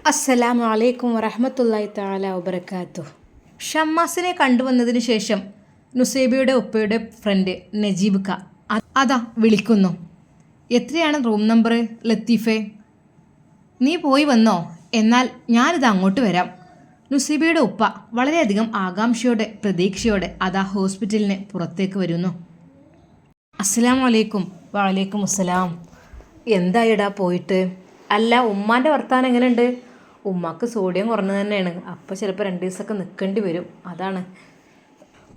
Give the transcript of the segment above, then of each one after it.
അസ്സലാമു അലൈക്കും വറഹ്മത്തുള്ളാഹി തആല വബറകാതുഹു. ഷമ്മാസിനെ കണ്ടുവന്നതിന് ശേഷം നുസൈബയുടെ ഉപ്പയുടെ ഫ്രണ്ട് നജീബ് ക അതാ വിളിക്കുന്നു. എത്രയാണ് റൂം നമ്പർ ലത്തീഫെ? നീ പോയി വന്നോ? എന്നാൽ ഞാനിത് അങ്ങോട്ട് വരാം. നുസൈബയുടെ ഉപ്പ വളരെയധികം ആകാംക്ഷയോടെ പ്രതീക്ഷയോടെ അതാ ഹോസ്പിറ്റലിന് പുറത്തേക്ക് വരുന്നു. അസ്സലാമു അലൈക്കും. വഅലൈക്കും അസ്സലാം. എന്തായിടാ പോയിട്ട്? അല്ല, ഉമ്മാൻ്റെ വർത്താനം എങ്ങനെയുണ്ട്? ഉമ്മാക്ക് സോഡിയം കുറഞ്ഞു തന്നെയാണ്. അപ്പോൾ ചിലപ്പോൾ 2 ദിവസമൊക്കെ നിൽക്കേണ്ടി വരും. അതാണ്,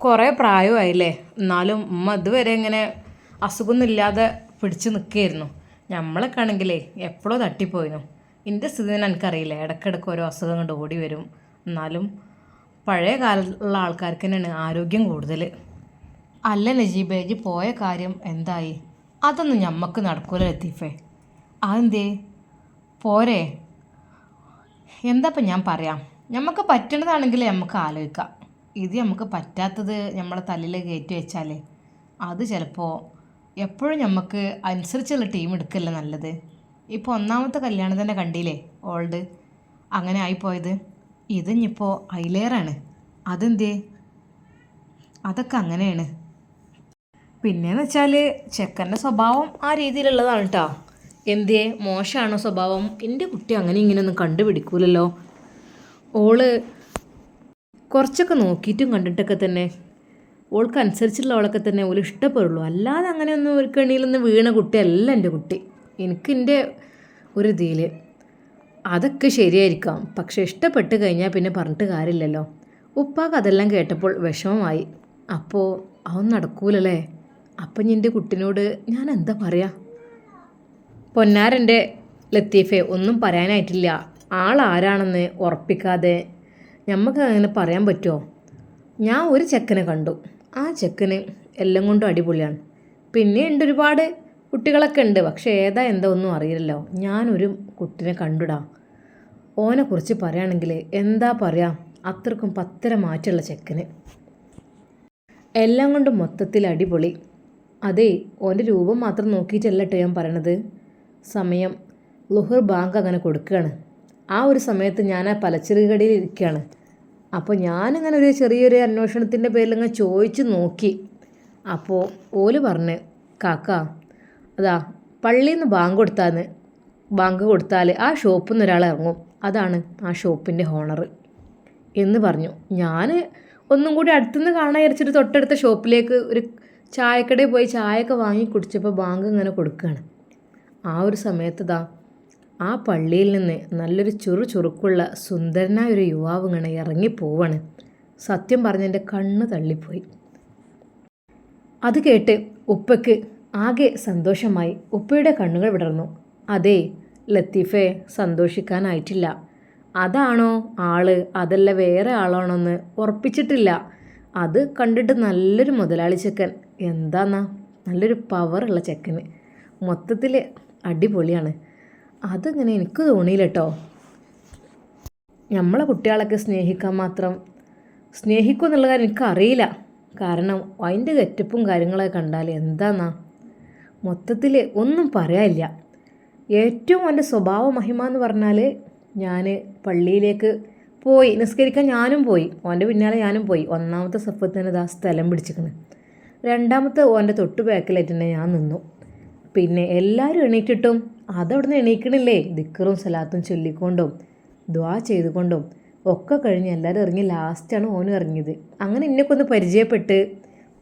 കുറേ പ്രായമായില്ലേ. എന്നാലും ഉമ്മ ഇതുവരെ ഇങ്ങനെ അസുഖമൊന്നും ഇല്ലാതെ പിടിച്ച് നിൽക്കുകയായിരുന്നു. നമ്മളൊക്കെ ആണെങ്കിലേ എപ്പോഴോ തട്ടിപ്പോയിരുന്നു. എൻ്റെ സ്ഥിതി തന്നെ എനിക്കറിയില്ല. ഇടയ്ക്കിടയ്ക്ക് ഓരോ അസുഖം കൊണ്ട് ഓടി വരും. എന്നാലും പഴയ കാലത്തുള്ള ആൾക്കാർക്ക് തന്നെയാണ് ആരോഗ്യം കൂടുതൽ. അല്ല നജീബേ, ഇജ്ജ് പോയ കാര്യം എന്തായി? അതൊന്നും ഞമ്മക്ക് നടക്കൂല ലത്തീഫേ. അതെന്തേ പോരെ? എന്താപ്പം ഞാൻ പറയാം. നമുക്ക് പറ്റണതാണെങ്കിൽ നമുക്ക് ആലോചിക്കാം. ഇത് നമുക്ക് പറ്റാത്തത് നമ്മളെ തലയിൽ കയറ്റി വെച്ചാൽ അത് ചിലപ്പോൾ എപ്പോഴും നമുക്ക് അനുസരിച്ചുള്ള ടീം എടുക്കല്ല നല്ലത്. ഇപ്പോൾ ഒന്നാമത്തെ കല്യാണം തന്നെ കണ്ടില്ലേ ഓൾഡ്, അങ്ങനെ ആയിപ്പോയത്. ഇതിഞ്ഞിപ്പോൾ അതിലേറാണ്. അതെന്തേ? അതൊക്കെ അങ്ങനെയാണ്. പിന്നെയെന്ന് വെച്ചാൽ ചെക്കൻ്റെ സ്വഭാവം ആ രീതിയിലുള്ളതാണ് കേട്ടോ. എന്തേ മോശമാണോ സ്വഭാവം? എൻ്റെ കുട്ടി അങ്ങനെ ഇങ്ങനെയൊന്നും കണ്ടുപിടിക്കൂലല്ലോ. ഓള് കുറച്ചൊക്കെ നോക്കിയിട്ടും കണ്ടിട്ടൊക്കെ തന്നെ ഓൾക്ക് അനുസരിച്ചുള്ളവളൊക്കെ തന്നെ ഓൾ ഇഷ്ടപ്പെടുള്ളൂ. അല്ലാതെ അങ്ങനെയൊന്നും ഒരു കെണിയിലൊന്നും വീണ കുട്ടിയല്ല എൻ്റെ കുട്ടി. എൻ്റെ ഒരു ഇതിൽ അതൊക്കെ ശരിയായിരിക്കാം. പക്ഷെ ഇഷ്ടപ്പെട്ട് കഴിഞ്ഞാൽ പിന്നെ പറഞ്ഞിട്ട് കാര്യമില്ലല്ലോ. ഉപ്പാക്ക് അതെല്ലാം കേട്ടപ്പോൾ വിഷമമായി. അപ്പോൾ അതൊന്നും നടക്കൂലല്ലേ. അപ്പം എൻ്റെ കുട്ടിനോട് ഞാൻ എന്താ പറയുക? പൊന്നാരൻ്റെ ലത്തീഫെ, ഒന്നും പറയാനായിട്ടില്ല. ആളാരാണെന്ന് ഉറപ്പിക്കാതെ നമുക്ക് അങ്ങനെ പറയാൻ പറ്റുമോ? ഞാൻ ഒരു ചെക്കനെ കണ്ടു. ആ ചെക്കന് എല്ലാം കൊണ്ടും അടിപൊളിയാണ്. പിന്നെ ഉണ്ട് ഒരുപാട് കുട്ടികളൊക്കെ ഉണ്ട്. പക്ഷേ ഏതാ എന്താ ഒന്നും അറിയില്ലല്ലോ. ഞാനൊരു കുട്ടിനെ കണ്ടുടാ. ഓനെക്കുറിച്ച് പറയുകയാണെങ്കിൽ എന്താ പറയുക, അത്രക്കും പത്തര മാറ്റുള്ള ചെക്കന്, എല്ലാം കൊണ്ടും മൊത്തത്തിൽ അടിപൊളി. അതേ, ഓൻ്റെ രൂപം മാത്രം നോക്കിയിട്ടല്ല കേട്ടോ ഞാൻ പറയണത്. സമയം ളുഹർ ബാങ്ക് അങ്ങനെ കൊടുക്കുകയാണ്. ആ ഒരു സമയത്ത് ഞാൻ ആ പലചരക്ക് കടയിൽ ഇരിക്കുകയാണ്. അപ്പോൾ ഞാനിങ്ങനെ ഒരു ചെറിയൊരു അന്വേഷണത്തിൻ്റെ പേരിൽ ഇങ്ങനെ ചോദിച്ച് നോക്കി. അപ്പോൾ ഓല് പറഞ്ഞ്, കാക്ക അതാ പള്ളിയിൽ നിന്ന് ബാങ്ക് കൊടുത്താൽ ആ ഷോപ്പിൽ നിന്ന് ഒരാൾ ഇറങ്ങും, അതാണ് ആ ഷോപ്പിൻ്റെ ഓണർ എന്ന് പറഞ്ഞു. ഞാൻ ഒന്നും കൂടി അടുത്തുനിന്ന് കാണാൻ വിചാരിച്ചിട്ട് തൊട്ടടുത്ത ഷോപ്പിലേക്ക് ഒരു ചായക്കടയിൽ പോയി ചായയൊക്കെ വാങ്ങി കുടിച്ചപ്പോൾ ബാങ്ക് ഇങ്ങനെ കൊടുക്കുകയാണ്. ആ ഒരു സമയത്ത് ആ പള്ളിയിൽ നിന്ന് നല്ലൊരു ചുറുക്കുള്ള സുന്ദരനായ ഒരു യുവാവ് ഇങ്ങനെ ഇറങ്ങിപ്പോവാണ്. സത്യം പറഞ്ഞ് എൻ്റെ കണ്ണ് തള്ളിപ്പോയി. അത് കേട്ട് ഉപ്പയ്ക്ക് ആകെ സന്തോഷമായി. ഉപ്പയുടെ കണ്ണുകൾ വിടർന്നു. അതേ ലത്തീഫെ, സന്തോഷിക്കാനായിട്ടില്ല. അതാണോ ആള് അതല്ല വേറെ ആളാണോന്ന് ഉറപ്പിച്ചിട്ടില്ല. അത് കണ്ടിട്ട് നല്ലൊരു മുതലാളി ചെക്കൻ. എന്താന്നാ നല്ലൊരു പവറുള്ള ചെക്കന്, മൊത്തത്തിൽ അടിപൊളിയാണ്. അതിങ്ങനെ എനിക്ക് തോന്നിയില്ല കേട്ടോ. നമ്മളെ കുട്ടികളൊക്കെ സ്നേഹിക്കാൻ മാത്രം സ്നേഹിക്കും എന്നുള്ള കാര്യം എനിക്കറിയില്ല. കാരണം അതിൻ്റെ ഗെറ്റപ്പും കാര്യങ്ങളൊക്കെ കണ്ടാൽ എന്താന്നാ മൊത്തത്തിൽ ഒന്നും പറയാനില്ല. ഏറ്റവും എൻ്റെ സ്വഭാവ മഹിമ എന്ന് പറഞ്ഞാൽ, ഞാൻ പള്ളിയിലേക്ക് പോയി നിസ്കരിക്കാൻ ഞാനും പോയി, ഓൻ്റെ പിന്നാലെ ഞാനും പോയി. ഒന്നാമത്തെ സഫത്ത് തന്നെ സ്ഥലം പിടിച്ചിരിക്കുന്നു. രണ്ടാമത്തെ ഓൻ്റെ തൊട്ട് ബാക്കിലായിട്ട് തന്നെ ഞാൻ നിന്നു. പിന്നെ എല്ലാവരും എണീറ്റിട്ടും അതവിടെ നിന്ന് എണീക്കണില്ലേ. ദിക്റും സലാത്തും ചൊല്ലിക്കൊണ്ടും ദ്വാ ചെയ്തുകൊണ്ടും ഒക്കെ കഴിഞ്ഞ് എല്ലാവരും ഇറങ്ങി. ലാസ്റ്റാണ് ഓനും ഇറങ്ങിയത്. അങ്ങനെ എന്നെയൊക്കെ ഒന്ന് പരിചയപ്പെട്ട്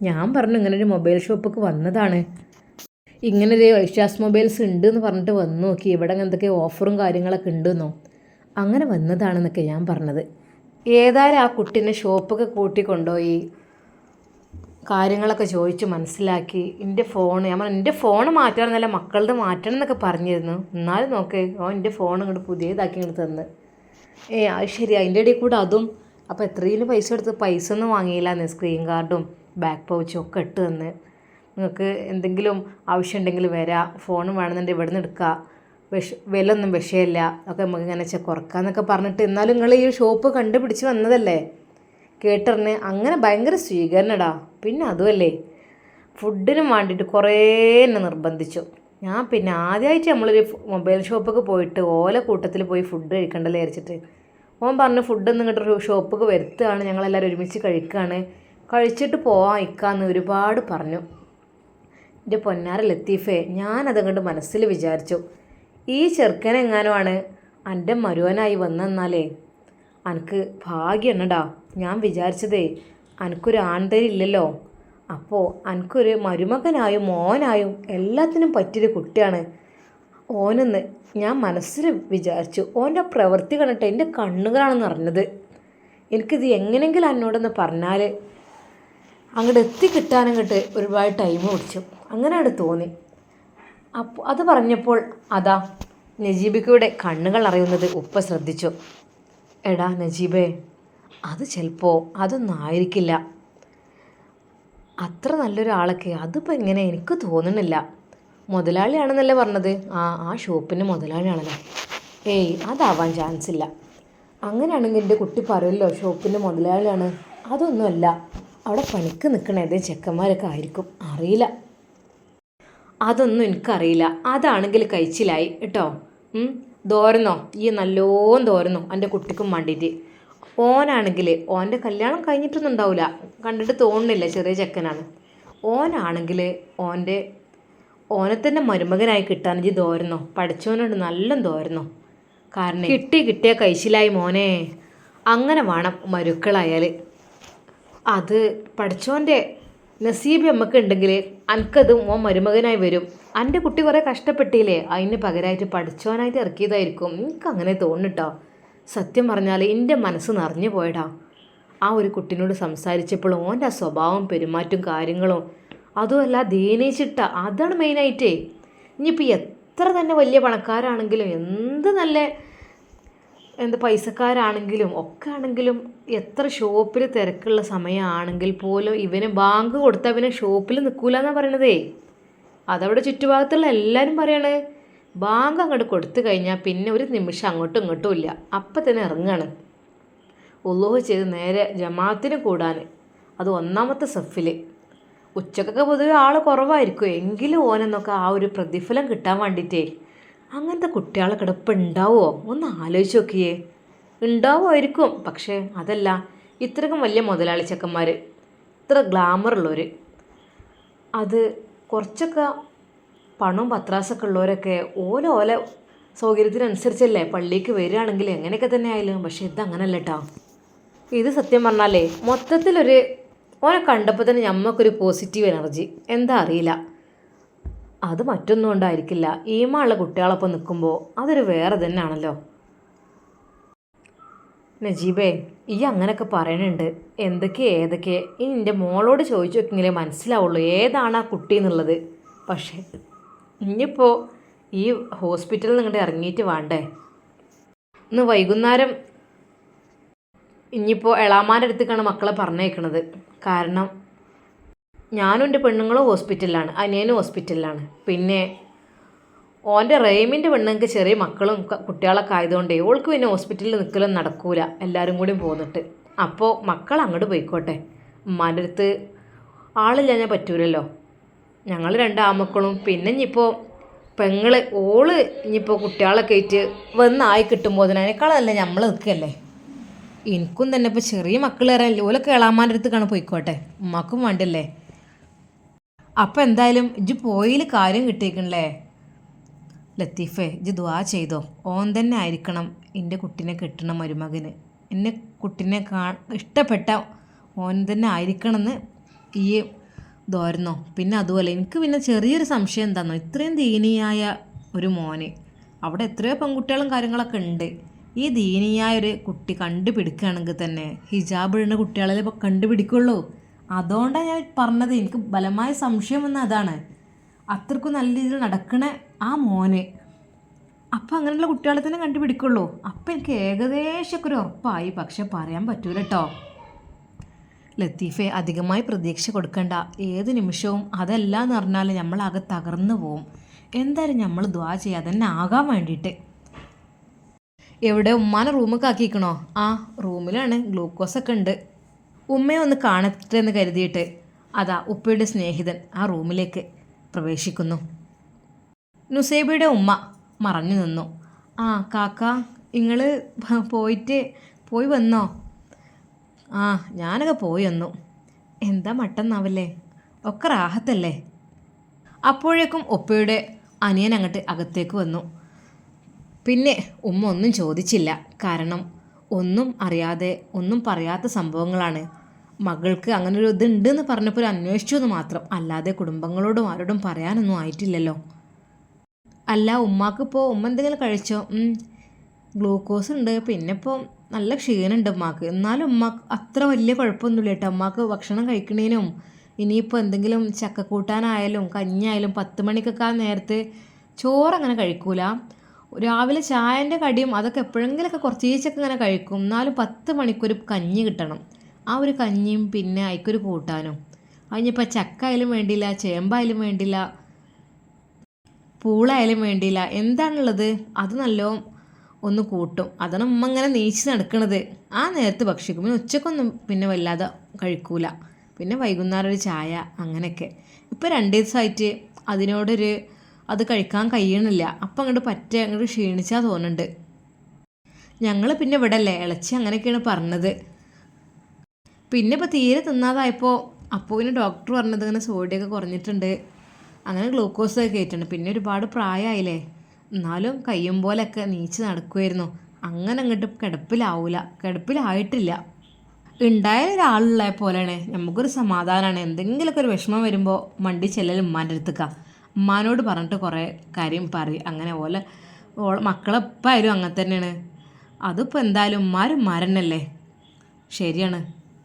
ഞാൻ പറഞ്ഞു ഇങ്ങനൊരു മൊബൈൽ ഷോപ്പൊക്കെ വന്നതാണ്, ഇങ്ങനൊരു ഐഷാസ് മൊബൈൽസ് ഉണ്ട് എന്ന് പറഞ്ഞിട്ട് വന്ന് നോക്കി. ഇവിടെ എന്തൊക്കെ ഓഫറും കാര്യങ്ങളൊക്കെ ഉണ്ടെന്നോ അങ്ങനെ വന്നതാണെന്നൊക്കെ ഞാൻ പറഞ്ഞത്. ഏതായാലും ആ കുട്ടീനെ ഷോപ്പൊക്കെ കൂട്ടിക്കൊണ്ടുപോയി കാര്യങ്ങളൊക്കെ ചോദിച്ച് മനസ്സിലാക്കി. എൻ്റെ ഫോൺ മാറ്റണമെന്നല്ല, മക്കളുടെ മാറ്റണം എന്നൊക്കെ പറഞ്ഞിരുന്നു. എന്നാലും നോക്ക്, എൻ്റെ ഫോൺ ഇങ്ങോട്ട് പുതിയതാക്കി ഇങ്ങോട്ട് തന്ന്. അത് ശരി, അതിൻ്റെ ഇടയിൽ കൂടെ അതും. അപ്പോൾ എത്രയും പൈസ എടുത്ത് പൈസ ഒന്നും വാങ്ങിയില്ല. സ്ക്രീൻ കാർഡും ബാക്ക് പൗച്ചും ഒക്കെ ഇട്ട് തന്ന്. നിങ്ങൾക്ക് എന്തെങ്കിലും ആവശ്യം ഉണ്ടെങ്കിൽ വരാം, ഫോൺ വേണമെന്നുണ്ടെങ്കിൽ ഇവിടെ നിന്ന് എടുക്കുക, വില ഒന്നും വിഷയമില്ല, ഒക്കെ നമുക്ക് ഇങ്ങനെ കുറക്കാന്നൊക്കെ പറഞ്ഞിട്ട്. എന്നാലും നിങ്ങൾ ഈ ഷോപ്പ് കണ്ടുപിടിച്ച് വന്നതല്ലേ, കേട്ടറിന് അങ്ങനെ ഭയങ്കര സ്വീകരണടാ. പിന്നെ അതുമല്ലേ ഫുഡിനും വേണ്ടിയിട്ട് കുറേ എന്നെ നിർബന്ധിച്ചു. ഞാൻ പിന്നെ ആദ്യമായിട്ട് നമ്മളൊരു മൊബൈൽ ഷോപ്പൊക്കെ പോയിട്ട് ഓല കൂട്ടത്തിൽ പോയി ഫുഡ് കഴിക്കണ്ടല്ലോ വിചാരിച്ചിട്ട് ഓൻ പറഞ്ഞു ഫുഡൊന്നും ഇങ്ങോട്ടൊരു ഷോപ്പൊക്കെ വരുത്തുകയാണ്, ഞങ്ങളെല്ലാവരും ഒരുമിച്ച് കഴിക്കുകയാണ്, കഴിച്ചിട്ട് പോവാൻ ഇക്കാന്ന് ഒരുപാട് പറഞ്ഞു. എൻ്റെ പൊന്നാര ലത്തീഫേ, ഞാനതങ്ങോട്ട് മനസ്സിൽ വിചാരിച്ചു, ഈ ചെറുക്കനെങ്ങാനുമാണ് എൻ്റെ മരുവനായി വന്നെന്നാലേ എനിക്ക് ഭാഗ്യമുണ്ടടാ. ഞാൻ വിചാരിച്ചതേ എനിക്കൊരു ആൺതരില്ലല്ലോ, അപ്പോൾ എനിക്കൊരു മരുമകനായും മോനായും എല്ലാത്തിനും പറ്റിയൊരു കുട്ടിയാണ് ഓനെന്ന് ഞാൻ മനസ്സിൽ വിചാരിച്ചു. ഓൻ്റെ പ്രവൃത്തി കണ്ടിട്ട് എൻ്റെ കണ്ണുകളാണ് നിറഞ്ഞത്. എനിക്കിത് എങ്ങനെയെങ്കിലും എന്നോടൊന്ന് പറഞ്ഞാൽ അങ്ങോട്ട് എത്തിക്കിട്ടാനങ്ങോട്ട് ഒരുപാട് ടൈം പിടിച്ചു. അങ്ങനെയാണ് തോന്നി. അപ്പോൾ അത് പറഞ്ഞപ്പോൾ അതാ നജീബിക്കയുടെ കണ്ണുകൾ അറിയുന്നത് ഉപ്പ ശ്രദ്ധിച്ചു. എടാ നജീബേ, അത് ചിലപ്പോൾ അതൊന്നും ആയിരിക്കില്ല, അത്ര നല്ലൊരാളൊക്കെ അതിപ്പോൾ എങ്ങനെ എനിക്ക് തോന്നുന്നില്ല. മുതലാളിയാണെന്നല്ലേ പറഞ്ഞത്? ആ ഷോപ്പിൻ്റെ മുതലാളിയാണല്ലോ. ഏയ് അതാവാൻ ചാൻസ് ഇല്ല. അങ്ങനെയാണെങ്കിൽ എൻ്റെ കുട്ടി പറയുമല്ലോ ഷോപ്പിൻ്റെ മുതലാളിയാണ്. അതൊന്നുമല്ല, അവിടെ പണിക്ക് നിൽക്കണ ഏതേ ചെക്കന്മാരൊക്കെ ആയിരിക്കും, അറിയില്ല. അതൊന്നും എനിക്കറിയില്ല. അതാണെങ്കിൽ കഴിച്ചിലായി കേട്ടോ. തോരുന്നോ, ഈ നല്ലോണം തോരുന്നോ എൻ്റെ കുട്ടിക്കും വേണ്ടിയിട്ട്. ഓനാണെങ്കിൽ ഓൻ്റെ കല്യാണം കഴിഞ്ഞിട്ടൊന്നും ഉണ്ടാവില്ല, കണ്ടിട്ട് തോന്നുന്നില്ല, ചെറിയ ചെക്കനാണ്. ഓനാണെങ്കിൽ ഓനെ തന്നെ മരുമകനായി കിട്ടാനെങ്കിൽ തോരുന്നോ, പഠിച്ചവനോട് നല്ല തോരുന്നോ. കാരണം കിട്ടിയ കഴിച്ചിലായി മോനെ. അങ്ങനെ വേണം മരുക്കളായാൽ. അത് പഠിച്ചോൻ്റെ നസീബ് നമുക്ക് ഉണ്ടെങ്കിൽ എനിക്കത് മോൻ മരുമകനായി വരും. എൻ്റെ കുട്ടി കുറേ കഷ്ടപ്പെട്ടില്ലേ, അതിന് പകരമായിട്ട് പഠിച്ചോനായിട്ട് ഇറക്കിയതായിരിക്കും. എനിക്കങ്ങനെ തോന്നിട്ടോ. സത്യം പറഞ്ഞാൽ എൻ്റെ മനസ്സ് നിറഞ്ഞു പോയടാ ആ ഒരു കുട്ടീനോട് സംസാരിച്ചപ്പോൾ. ഓൻ്റെ ആ സ്വഭാവം പെരുമാറ്റവും കാര്യങ്ങളും അതുമല്ല ദീനേച്ചിട്ട, അതാണ് മെയിനായിട്ടേ. ഇനിയിപ്പോൾ എത്ര തന്നെ വലിയ പണക്കാരാണെങ്കിലും എന്ത് പൈസക്കാരാണെങ്കിലും ഒക്കെ ആണെങ്കിലും എത്ര ഷോപ്പിൽ തിരക്കുള്ള സമയമാണെങ്കിൽ പോലും ഇവന് ബാങ്ക് കൊടുത്താൽ ഇവന് ഷോപ്പിൽ നിൽക്കൂല എന്നാണ് പറയണതേ. അതവിടെ ചുറ്റുഭാഗത്തുള്ള എല്ലാവരും പറയണേ ബാങ്ക് അങ്ങോട്ട് കൊടുത്തു കഴിഞ്ഞാൽ പിന്നെ ഒരു നിമിഷം അങ്ങോട്ടും ഇങ്ങോട്ടും ഇല്ല, അപ്പം തന്നെ ഇറങ്ങുകയാണ് ഉള്ളൂഹ് ചെയ്ത് നേരെ ജമാഅത്തിന് കൂടാൻ. അത് ഒന്നാമത്തെ സഫിൽ. ഉച്ചക്കൊക്കെ പൊതുവെ ആൾ കുറവായിരിക്കും, എങ്കിലും ഓനെന്നൊക്കെ ആ ഒരു പ്രതിഫലം കിട്ടാൻ വേണ്ടിയിട്ടേ. അങ്ങനത്തെ കുട്ടികളെ കിടപ്പ് ഉണ്ടാവുമോ ഒന്ന് ആലോചിച്ച് നോക്കിയേ. ഉണ്ടാവുമായിരിക്കും, പക്ഷേ അതല്ല ഇത്രയ്ക്കും വലിയ മുതലാളി ചെക്കന്മാർ, ഇത്ര ഗ്ലാമറുള്ളവർ, അത് കുറച്ചൊക്കെ പണവും പത്രാസൊക്കെ ഉള്ളവരൊക്കെ ഓല സൗകര്യത്തിനനുസരിച്ചല്ലേ പള്ളിക്ക് വരികയാണെങ്കിൽ എങ്ങനെയൊക്കെ തന്നെ ആയാലും. പക്ഷേ ഇതങ്ങനല്ല കേട്ടോ. ഇത് സത്യം പറഞ്ഞാലേ മൊത്തത്തിലൊരു ഓനെ കണ്ടപ്പോൾ തന്നെ ഞമ്മക്കൊരു പോസിറ്റീവ് എനർജി, എന്താ അറിയില്ല. അത് മറ്റൊന്നും കൊണ്ടായിരിക്കില്ല, ഈമുള്ള കുട്ടികളൊപ്പം നിൽക്കുമ്പോൾ അതൊരു വേറെ തന്നെയാണല്ലോ. നജീബേ, ഈ അങ്ങനെയൊക്കെ പറയണുണ്ട്, ഏതൊക്കെ ഇനി എൻ്റെ മോളോട് ചോദിച്ചു നോക്കിയെങ്കിലേ മനസ്സിലാവുള്ളൂ ഏതാണ് ആ കുട്ടി എന്നുള്ളത്. പക്ഷേ ഇനിയിപ്പോൾ ഈ ഹോസ്പിറ്റലിൽ നിങ്ങളുടെ ഇറങ്ങിയിട്ട് വേണ്ടേ, ഇന്ന് വൈകുന്നേരം ഇനിയിപ്പോൾ എളാമാൻ്റെ അടുത്തേക്കാണ് മക്കളെ പറഞ്ഞേക്കണത്. കാരണം ഞാനും എൻ്റെ പെണ്ണുങ്ങളും ഹോസ്പിറ്റലിലാണ്, അനിയനും ഹോസ്പിറ്റലിലാണ്. പിന്നെ ഓൻ്റെ റെയ്മിൻ്റെ പെണ്ണുങ്ങൾക്ക് ചെറിയ മക്കളും കുട്ടികളൊക്കെ ആയതുകൊണ്ടേ ഓൾക്ക് പിന്നെ ഹോസ്പിറ്റലിൽ നിൽക്കലൊന്നും നടക്കൂല, എല്ലാവരും കൂടി പോന്നിട്ട്. അപ്പോൾ മക്കൾ അങ്ങോട്ട് പോയിക്കോട്ടെ, ഉമ്മാൻ്റെ അടുത്ത് ആളില്ല ഞാൻ പറ്റൂലല്ലോ. ഞങ്ങൾ 2 ആമക്കളും പിന്നെ ഇനിയിപ്പോൾ പെങ്ങൾ ഓള് ഇനിയിപ്പോൾ കുട്ടികളൊക്കെ ആയിട്ട് വന്നായി കിട്ടുമ്പോൾ അതിനേക്കാളല്ല നമ്മൾ നിൽക്കുകയല്ലേ. എനിക്കും തന്നെ ഇപ്പോൾ ചെറിയ മക്കൾ വരാൻ ഓലൊക്കെ എളാമാൻ്റെ അടുത്തേക്കാണ് പോയിക്കോട്ടെ, ഉമ്മാക്കും വേണ്ടല്ലേ. അപ്പം എന്തായാലും ഇജ്ജ് പോയിൽ കാര്യം കിട്ടിയേക്കണല്ലേ ലത്തീഫേ. ഇജ്ജ് ദുആ ചെയ്തോ, ഓൻ തന്നെ ആയിരിക്കണം എൻ്റെ കുട്ടീനെ കെട്ടണം മരുമകന്. എന്നെ കുട്ടീനെ ഇഷ്ടപ്പെട്ട ഓൻ തന്നെ ആയിരിക്കണമെന്ന് ഈ തോരുന്നോ. പിന്നെ അതുപോലെ എനിക്ക് പിന്നെ ചെറിയൊരു സംശയം എന്താണെന്നോ, ഇത്രയും ദീനിയായ ഒരു മോന്, അവിടെ എത്രയോ പെൺകുട്ടികളും കാര്യങ്ങളൊക്കെ ഉണ്ട്. ഈ ദീനിയായ ഒരു കുട്ടി കണ്ടുപിടിക്കുകയാണെങ്കിൽ തന്നെ ഹിജാബ് ഇടുന്ന കുട്ടികളെ കണ്ടുപിടിക്കുള്ളൂ. അതുകൊണ്ടാണ് ഞാൻ പറഞ്ഞത്, എനിക്ക് ബലമായ സംശയം വന്ന അതാണ്. അത്രക്കും നല്ല രീതിയിൽ നടക്കണ ആ മോന്, അപ്പം അങ്ങനെയുള്ള കുട്ടികളെ തന്നെ കണ്ടുപിടിക്കുള്ളൂ. അപ്പം എനിക്ക് ഏകദേശമൊക്കെ ഒരു ഉറപ്പായി. പക്ഷെ പറയാൻ പറ്റൂല കേട്ടോ ലത്തീഫെ, അധികമായി പ്രതീക്ഷ കൊടുക്കണ്ട. ഏത് നിമിഷവും അതല്ല എന്ന് പറഞ്ഞാൽ നമ്മളാകെ തകർന്നു പോവും. എന്തായാലും നമ്മൾ ദുആ ചെയ്യുക തന്നെ ആകാൻ വേണ്ടിയിട്ട്. എവിടെ ഉമ്മാനെ റൂമൊക്കെ ആക്കിക്കണോ? ആ റൂമിലാണ്, ഗ്ലൂക്കോസൊക്കെ ഉണ്ട്. ഉമ്മയെ ഒന്ന് കാണട്ടെ എന്ന് കരുതിയിട്ട് അതാ ഉപ്പയുടെ സ്നേഹിതൻ ആ റൂമിലേക്ക് പ്രവേശിക്കുന്നു. നുസൈബയുടെ ഉമ്മ മറഞ്ഞു നിന്നു. ആ കാക്ക, നിങ്ങൾ പോയി വന്നോ? ആ, ഞാനൊക്കെ പോയി വന്നു. എന്താ മട്ടെന്നാവല്ലേ, ഒക്കെ റാഹത്തല്ലേ? അപ്പോഴേക്കും ഒപ്പയുടെ അനിയൻ അങ്ങോട്ട് അകത്തേക്ക് വന്നു. പിന്നെ ഉമ്മ ഒന്നും ചോദിച്ചില്ല. കാരണം ഒന്നും അറിയാതെ ഒന്നും പറയാത്ത സംഭവങ്ങളാണ്. മകൾക്ക് അങ്ങനെ ഒരു ഇതുണ്ട് എന്ന് പറഞ്ഞപ്പോൾ അന്വേഷിച്ചു എന്ന് മാത്രം, അല്ലാതെ കുടുംബങ്ങളോടും ആരോടും പറയാനൊന്നും ആയിട്ടില്ലല്ലോ. അല്ല, ഉമ്മാക്കിപ്പോൾ ഉമ്മ എന്തെങ്കിലും കഴിച്ചോ? ഗ്ലൂക്കോസ് ഉണ്ട്, പിന്നെ ഇപ്പോൾ നല്ല ക്ഷീണമുണ്ട് ഉമ്മാക്ക്. എന്നാലും ഉമ്മാക്ക് അത്ര വലിയ കുഴപ്പമൊന്നുമില്ല കേട്ടോ. ഉമ്മാക്ക് ഭക്ഷണം കഴിക്കണേനും ഇനിയിപ്പോൾ എന്തെങ്കിലും ചക്കക്കൂട്ടാനായാലും കഞ്ഞിയായാലും 10 മണിക്കൊക്കെ ആ നേരത്ത് ചോറങ്ങനെ കഴിക്കൂല. രാവിലെ ചായൻ്റെ കടിയും അതൊക്കെ എപ്പോഴെങ്കിലൊക്കെ കുറച്ചീച്ചൊക്കെ ഇങ്ങനെ കഴിക്കും. എന്നാലും 10 മണിക്കൊരു കഞ്ഞി കിട്ടണം. ആ ഒരു കഞ്ഞിയും പിന്നെ അതിക്കൊരു കൂട്ടാനും. അതിനിപ്പോൾ ചക്ക ആയാലും വേണ്ടിയില്ല, ചേമ്പായാലും വേണ്ടിയില്ല, പൂളായാലും വേണ്ടിയില്ല, എന്താണുള്ളത് അത് നല്ലോണം ഒന്ന് കൂട്ടും. അതാണ് ഉമ്മ ഇങ്ങനെ നീച്ച് നടക്കണത്. ആ നേരത്ത് ഭക്ഷിക്കും. പിന്നെ ഉച്ചക്കൊന്നും പിന്നെ വല്ലാതെ കഴിക്കൂല. പിന്നെ വൈകുന്നേരം ഒരു ചായ, അങ്ങനെയൊക്കെ. ഇപ്പോൾ 2 ദിവസമായിട്ട് അത് കഴിക്കാൻ കഴിയണില്ല. അപ്പം അങ്ങോട്ട് ക്ഷീണിച്ചാൽ തോന്നുന്നുണ്ട്. ഞങ്ങൾ പിന്നെ ഇവിടെ അല്ലേ, ഇളച്ചി അങ്ങനെയൊക്കെയാണ് പറഞ്ഞത്. പിന്നെ ഇപ്പോൾ തീരെ തിന്നാതായപ്പോൾ അപ്പൂവിന് ഡോക്ടർ പറഞ്ഞത് ഇങ്ങനെ സോഡിയൊക്കെ കുറഞ്ഞിട്ടുണ്ട്, അങ്ങനെ ഗ്ലൂക്കോസ് കയറ്റുണ്ട്. പിന്നെ ഒരുപാട് പ്രായമായില്ലേ, എന്നാലും കയ്യും പോലൊക്കെ നീച്ച് നടക്കുമായിരുന്നു. അങ്ങനെ അങ്ങോട്ട് കിടപ്പിലായിട്ടില്ല. ഉണ്ടായ ഒരാളുള്ള പോലെയാണ് നമുക്കൊരു സമാധാനമാണ്. എന്തെങ്കിലുമൊക്കെ ഒരു വിഷമം വരുമ്പോൾ മണ്ടി ചെല്ലൽ ഉമ്മാൻ്റെ അടുത്തേക്കാണ്. ഉമ്മാനോട് പറഞ്ഞിട്ട് കുറേ കാര്യം പറയും. അങ്ങനെ മക്കളെപ്പായാലും അങ്ങനെ തന്നെയാണ്. അതിപ്പോൾ എന്തായാലും ഉമ്മാരന്നല്ലേ. ശരിയാണ്,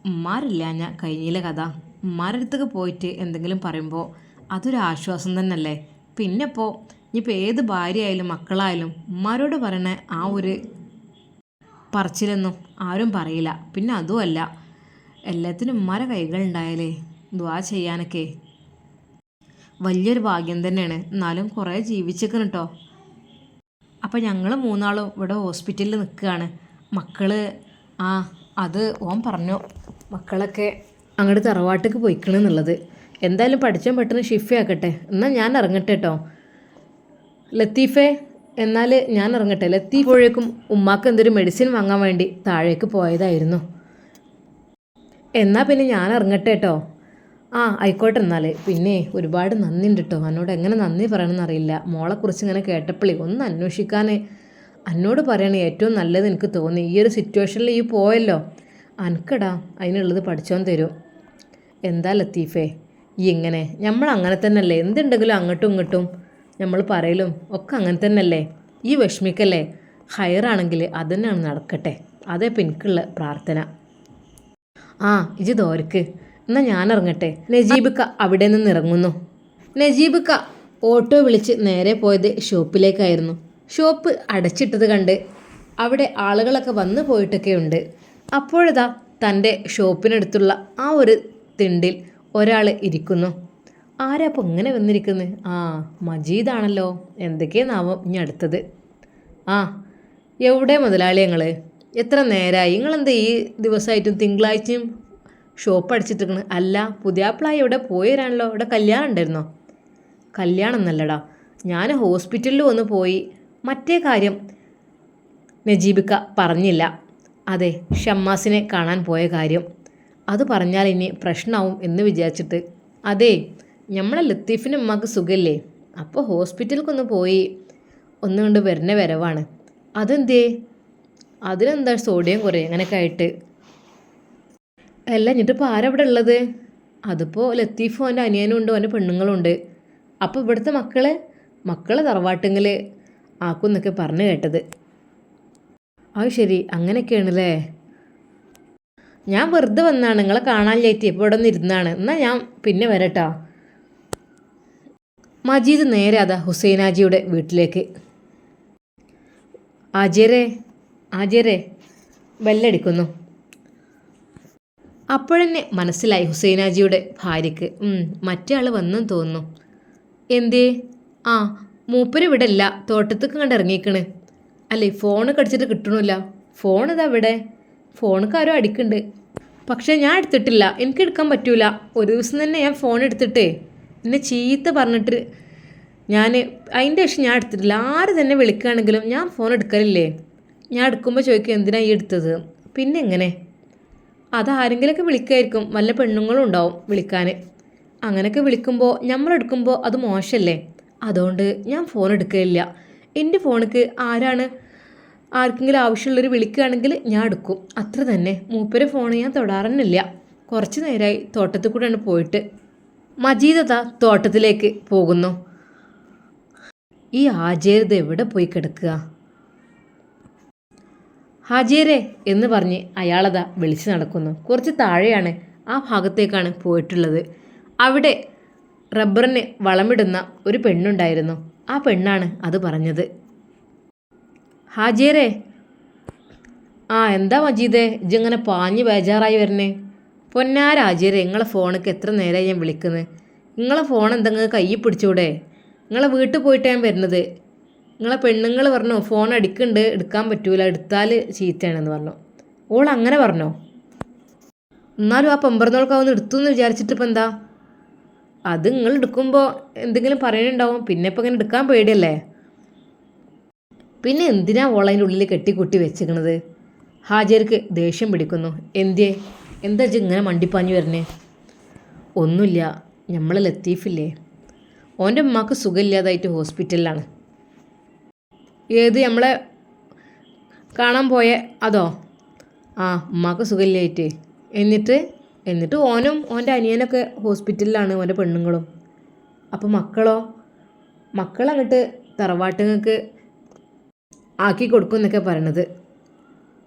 ഉമ്മാരില്ല ഞാൻ കഴിഞ്ഞില്ല കഥ. ഉമ്മാരുടെ അടുത്തേക്ക് പോയിട്ട് എന്തെങ്കിലും പറയുമ്പോൾ അതൊരു ആശ്വാസം തന്നെയല്ലേ. പിന്നെ ഇനിയിപ്പോൾ ഏത് ഭാര്യയായാലും മക്കളായാലും ഉമ്മാരോട് പറയണ ആ ഒരു പറച്ചിലൊന്നും ആരും പറയില്ല. പിന്നെ അതുമല്ല, എല്ലാത്തിനും ഉമ്മാരെ കൈകളുണ്ടായാലേ ദുആ ചെയ്യാനൊക്കെ വലിയൊരു ഭാഗ്യം തന്നെയാണ്. എന്നാലും കുറേ ജീവിച്ചേക്കണം കേട്ടോ. അപ്പം ഞങ്ങൾ 3 ഇവിടെ ഹോസ്പിറ്റലിൽ നിൽക്കുകയാണ്. അത് ഓൻ പറഞ്ഞു, മക്കളൊക്കെ അങ്ങോട്ട് തറവാട്ടിലേക്ക് പോയിക്കണെന്നുള്ളത്. എന്തായാലും പഠിച്ചാൻ പെട്ടെന്ന് ഷിഫ്റ്റാക്കട്ടെ. എന്നാൽ ഞാൻ ഇറങ്ങട്ടെ കേട്ടോ ലത്തീഫേ. എന്നാൽ ഞാൻ ഇറങ്ങട്ടെ. ലത്തീഫോഴേക്കും ഉമ്മാക്ക് എന്തൊരു മെഡിസിൻ വാങ്ങാൻ വേണ്ടി താഴേക്ക് പോയതായിരുന്നു. എന്നാൽ പിന്നെ ഞാൻ ഇറങ്ങട്ടെ കേട്ടോ. ആയിക്കോട്ടെ. എന്നാൽ പിന്നെ ഒരുപാട് നന്ദി ഉണ്ട് കേട്ടോ. എന്നോട് എങ്ങനെ നന്ദി പറയണമെന്നറിയില്ല. മോളെക്കുറിച്ച് ഇങ്ങനെ കേട്ടപ്പോഴേ ഒന്ന് അന്വേഷിക്കാൻ എന്നോട് പറയണേ ഏറ്റവും നല്ലത് എനിക്ക് തോന്നി. ഈ ഒരു സിറ്റുവേഷനിൽ ഈ പോയല്ലോ, അനക്കടാ അതിനുള്ളത് പഠിച്ചോൻ തരും. എന്താ ലത്തീഫേ ഈ ഇങ്ങനെ? നമ്മൾ അങ്ങനെ തന്നെയല്ലേ, എന്തുണ്ടെങ്കിലും അങ്ങോട്ടും ഇങ്ങോട്ടും നമ്മൾ പറയലും ഒക്കെ അങ്ങനെ തന്നെയല്ലേ. ഈ വിഷമിക്കല്ലേ, ഹയറാണെങ്കിൽ അത് തന്നെയാണ് നടക്കട്ടെ. അതേ എനിക്കുള്ള പ്രാർത്ഥന. ഇജ് ദോരക്ക്. എന്നാൽ ഞാൻ ഇറങ്ങട്ടെ. നജീബിക്ക അവിടെ നിന്ന് ഇറങ്ങുന്നു. നജീബിക്ക ഓട്ടോ വിളിച്ച് നേരെ പോയത് ഷോപ്പിലേക്കായിരുന്നു. ഷോപ്പ് അടച്ചിട്ടത് കണ്ട് അവിടെ ആളുകളൊക്കെ വന്നു പോയിട്ടൊക്കെ ഉണ്ട്. അപ്പോഴതാ തൻ്റെ ഷോപ്പിനടുത്തുള്ള ആ ഒരു തിണ്ടിൽ ഒരാൾ ഇരിക്കുന്നു. ആരാ അപ്പോൾ ഇങ്ങനെ വന്നിരിക്കുന്നത്? മജീദാണല്ലോ. എന്തൊക്കെയാണാവും ഇനി അടുത്തത്? എവിടെ മുതലാളി ഞങ്ങൾ? എത്ര നേരമായി? നിങ്ങളെന്താ ഈ ദിവസമായിട്ടും തിങ്കളാഴ്ചയും ഷോപ്പ് അടിച്ചിട്ടിരിക്കണ്? അല്ല, പുതിയാപ്പിളായി ഇവിടെ പോയി വരാണല്ലോ. ഇവിടെ കല്യാണം ഉണ്ടായിരുന്നോ? കല്യാണം എന്നല്ലടാ, ഞാൻ ഹോസ്പിറ്റലിൽ വന്ന് പോയി. മറ്റേ കാര്യം നജീബിക്ക പറഞ്ഞില്ല. അതെ, ഷമ്മാസിനെ കാണാൻ പോയ കാര്യം. അത് പറഞ്ഞാൽ ഇനി പ്രശ്നമാവും എന്ന് വിചാരിച്ചിട്ട്. അതെ, നമ്മളെ ലത്തീഫിന് ഉമ്മാക്ക് സുഖമില്ലേ, അപ്പോൾ ഹോസ്പിറ്റലിലേക്കൊന്ന് പോയി ഒന്നുകൊണ്ട് വരുന്ന വരവാണ്. അതെന്തേ? അതിനെന്താ സോഡിയം കുറേ അങ്ങനെയൊക്കെ ആയിട്ട്. അല്ല, എന്നിട്ടിപ്പോൾ ആരാ ഇവിടെ ഉള്ളത്? അതിപ്പോൾ ലത്തീഫും അവൻ്റെ അനിയനും ഉണ്ട്, അവൻ്റെ പെണ്ണുങ്ങളുണ്ട്. അപ്പോൾ ഇവിടുത്തെ മക്കളെ തറവാട്ടിൽ ആക്കുമെന്നൊക്കെ പറഞ്ഞു കേട്ടത്. അത് ശരി, അങ്ങനെയൊക്കെയാണല്ലേ. ഞാൻ വെറുതെ വന്നാണ്, നിങ്ങളെ കാണാൻ ലേറ്റ്. ഇപ്പോൾ ഇവിടെ ഒന്ന് ഇരുന്നാണ്. എന്നാൽ ഞാൻ പിന്നെ വരട്ടാ. മജീദ് നേരെ അതാ ഹുസൈനാജിയുടെ വീട്ടിലേക്ക്. ആജരെ ബെല്ലടിക്കുന്നു. അപ്പോഴെന്നെ മനസ്സിലായി ഹുസൈനാജിയുടെ ഭാര്യയ്ക്ക് മറ്റേ ആൾ വന്നെന്ന് തോന്നുന്നു. എന്തേ? മൂപ്പര് ഇവിടെ ഇല്ല, തോട്ടത്തേക്ക് കണ്ട് ഇറങ്ങിക്കണ്. അല്ലേ, ഫോണ് കടിച്ചിട്ട് കിട്ടണില്ല. ഫോൺ ഇതാ ഇവിടെ, ഫോണുകാരും അടിക്കുന്നുണ്ട്. പക്ഷേ ഞാൻ എടുത്തിട്ടില്ല, എനിക്ക് എടുക്കാൻ പറ്റൂല. ഒരു ദിവസം തന്നെ ഞാൻ ഫോൺ എടുത്തിട്ടേ എന്നെ ചീത്ത പറഞ്ഞിട്ട് അതിൻ്റെ ശേഷം ഞാൻ എടുത്തിട്ടില്ല. ആര് തന്നെ വിളിക്കുകയാണെങ്കിലും ഞാൻ ഫോൺ എടുക്കലില്ലേ. ഞാൻ എടുക്കുമ്പോൾ ചോദിക്കും എന്തിനാണ് ഈ എടുത്തത്. പിന്നെ എങ്ങനെ അതാരെങ്കിലുമൊക്കെ വിളിക്കുമായിരിക്കും, വല്ല പെണ്ണുങ്ങളും ഉണ്ടാവും വിളിക്കാൻ. അങ്ങനെയൊക്കെ വിളിക്കുമ്പോൾ നമ്മളെടുക്കുമ്പോൾ അത് മോശമല്ലേ. അതുകൊണ്ട് ഞാൻ ഫോൺ എടുക്കുകയില്ല. എൻ്റെ ഫോണിക്ക് ആർക്കെങ്കിലും ആവശ്യമുള്ളൊരു വിളിക്കുകയാണെങ്കിൽ ഞാൻ എടുക്കും, അത്ര തന്നെ. മൂപ്പരെ ഫോൺ ഞാൻ തൊടാറന്നില്ല. കുറച്ച് നേരമായി തോട്ടത്തിൽ കൂടെയാണ് പോയിട്ട്. മജീദത തോട്ടത്തിലേക്ക് പോകുന്നു. ഈ ഹാജിയർ എവിടെ പോയി കിടക്കുക? ഹാജിയരെ എന്ന് പറഞ്ഞ് അയാളതാ വിളിച്ച് നടക്കുന്നു. കുറച്ച് താഴെയാണ്, ആ ഭാഗത്തേക്കാണ് പോയിട്ടുള്ളത്. അവിടെ റബ്ബറിന് വളമിടുന്ന ഒരു പെണ്ണുണ്ടായിരുന്നു. ആ പെണ്ണാണ് അത് പറഞ്ഞത്. ഹാജിയരെ, എന്താ മജീദേ ഇജ്ജിങ്ങനെ പാഞ്ഞ് ബേജാറായി വരണേ? പൊന്നാര ഹാജിയരെ, നിങ്ങളെ ഫോണിക്ക് എത്ര നേരമായി ഞാൻ വിളിക്കുന്നത്. നിങ്ങളെ ഫോൺ എന്തെങ്കിലും കയ്യിൽ പിടിച്ചൂടെ? നിങ്ങളെ വീട്ടിൽ പോയിട്ട് ഞാൻ വരുന്നത്. നിങ്ങളെ പെണ്ണുങ്ങൾ പറഞ്ഞു ഫോൺ അടിക്കുന്നുണ്ട്, എടുക്കാൻ പറ്റൂല, എടുത്താൽ ചീത്തയാണെന്ന് പറഞ്ഞു. ഓൾ അങ്ങനെ പറഞ്ഞോ? എന്നാലും ആ പെമ്പറന്നോൾക്കാവുന്ന എടുത്തു എന്ന് വിചാരിച്ചിട്ട് ഇപ്പം എന്താ? അത് നിങ്ങൾ എടുക്കുമ്പോൾ എന്തെങ്കിലും പറയാനുണ്ടാവും. പിന്നെ ഇപ്പം ഇങ്ങനെ എടുക്കാൻ പേടിയല്ലേ. പിന്നെ എന്തിനാ ഓളതിൻ്റെ ഉള്ളിൽ കെട്ടിക്കുട്ടി വെച്ചിരിക്കണത്? ഹാജിയർക്ക് ദേഷ്യം പിടിക്കുന്നു. എന്താ ഇങ്ങനെ മണ്ടിപ്പാഞ്ഞു വരണേ? ഒന്നുമില്ല, നമ്മൾ ലത്തീഫില്ലേ, ഓൻ്റെ ഉമ്മാക്ക് സുഖമില്ലാതായിട്ട് ഹോസ്പിറ്റലിലാണ്. ഏത് നമ്മളെ കാണാൻ പോയ അതോ? ഉമ്മാക്ക് സുഖമില്ലായിട്ട്. എന്നിട്ട് ഓനും ഓൻ്റെ അനിയനൊക്കെ ഹോസ്പിറ്റലിലാണ്, ഓൻ്റെ പെണ്ണുങ്ങളും. അപ്പോൾ മക്കളങ്ങോട്ട് തറവാട്ടുങ്ങൾക്ക് ആക്കി കൊടുക്കും എന്നൊക്കെ പറയണത്.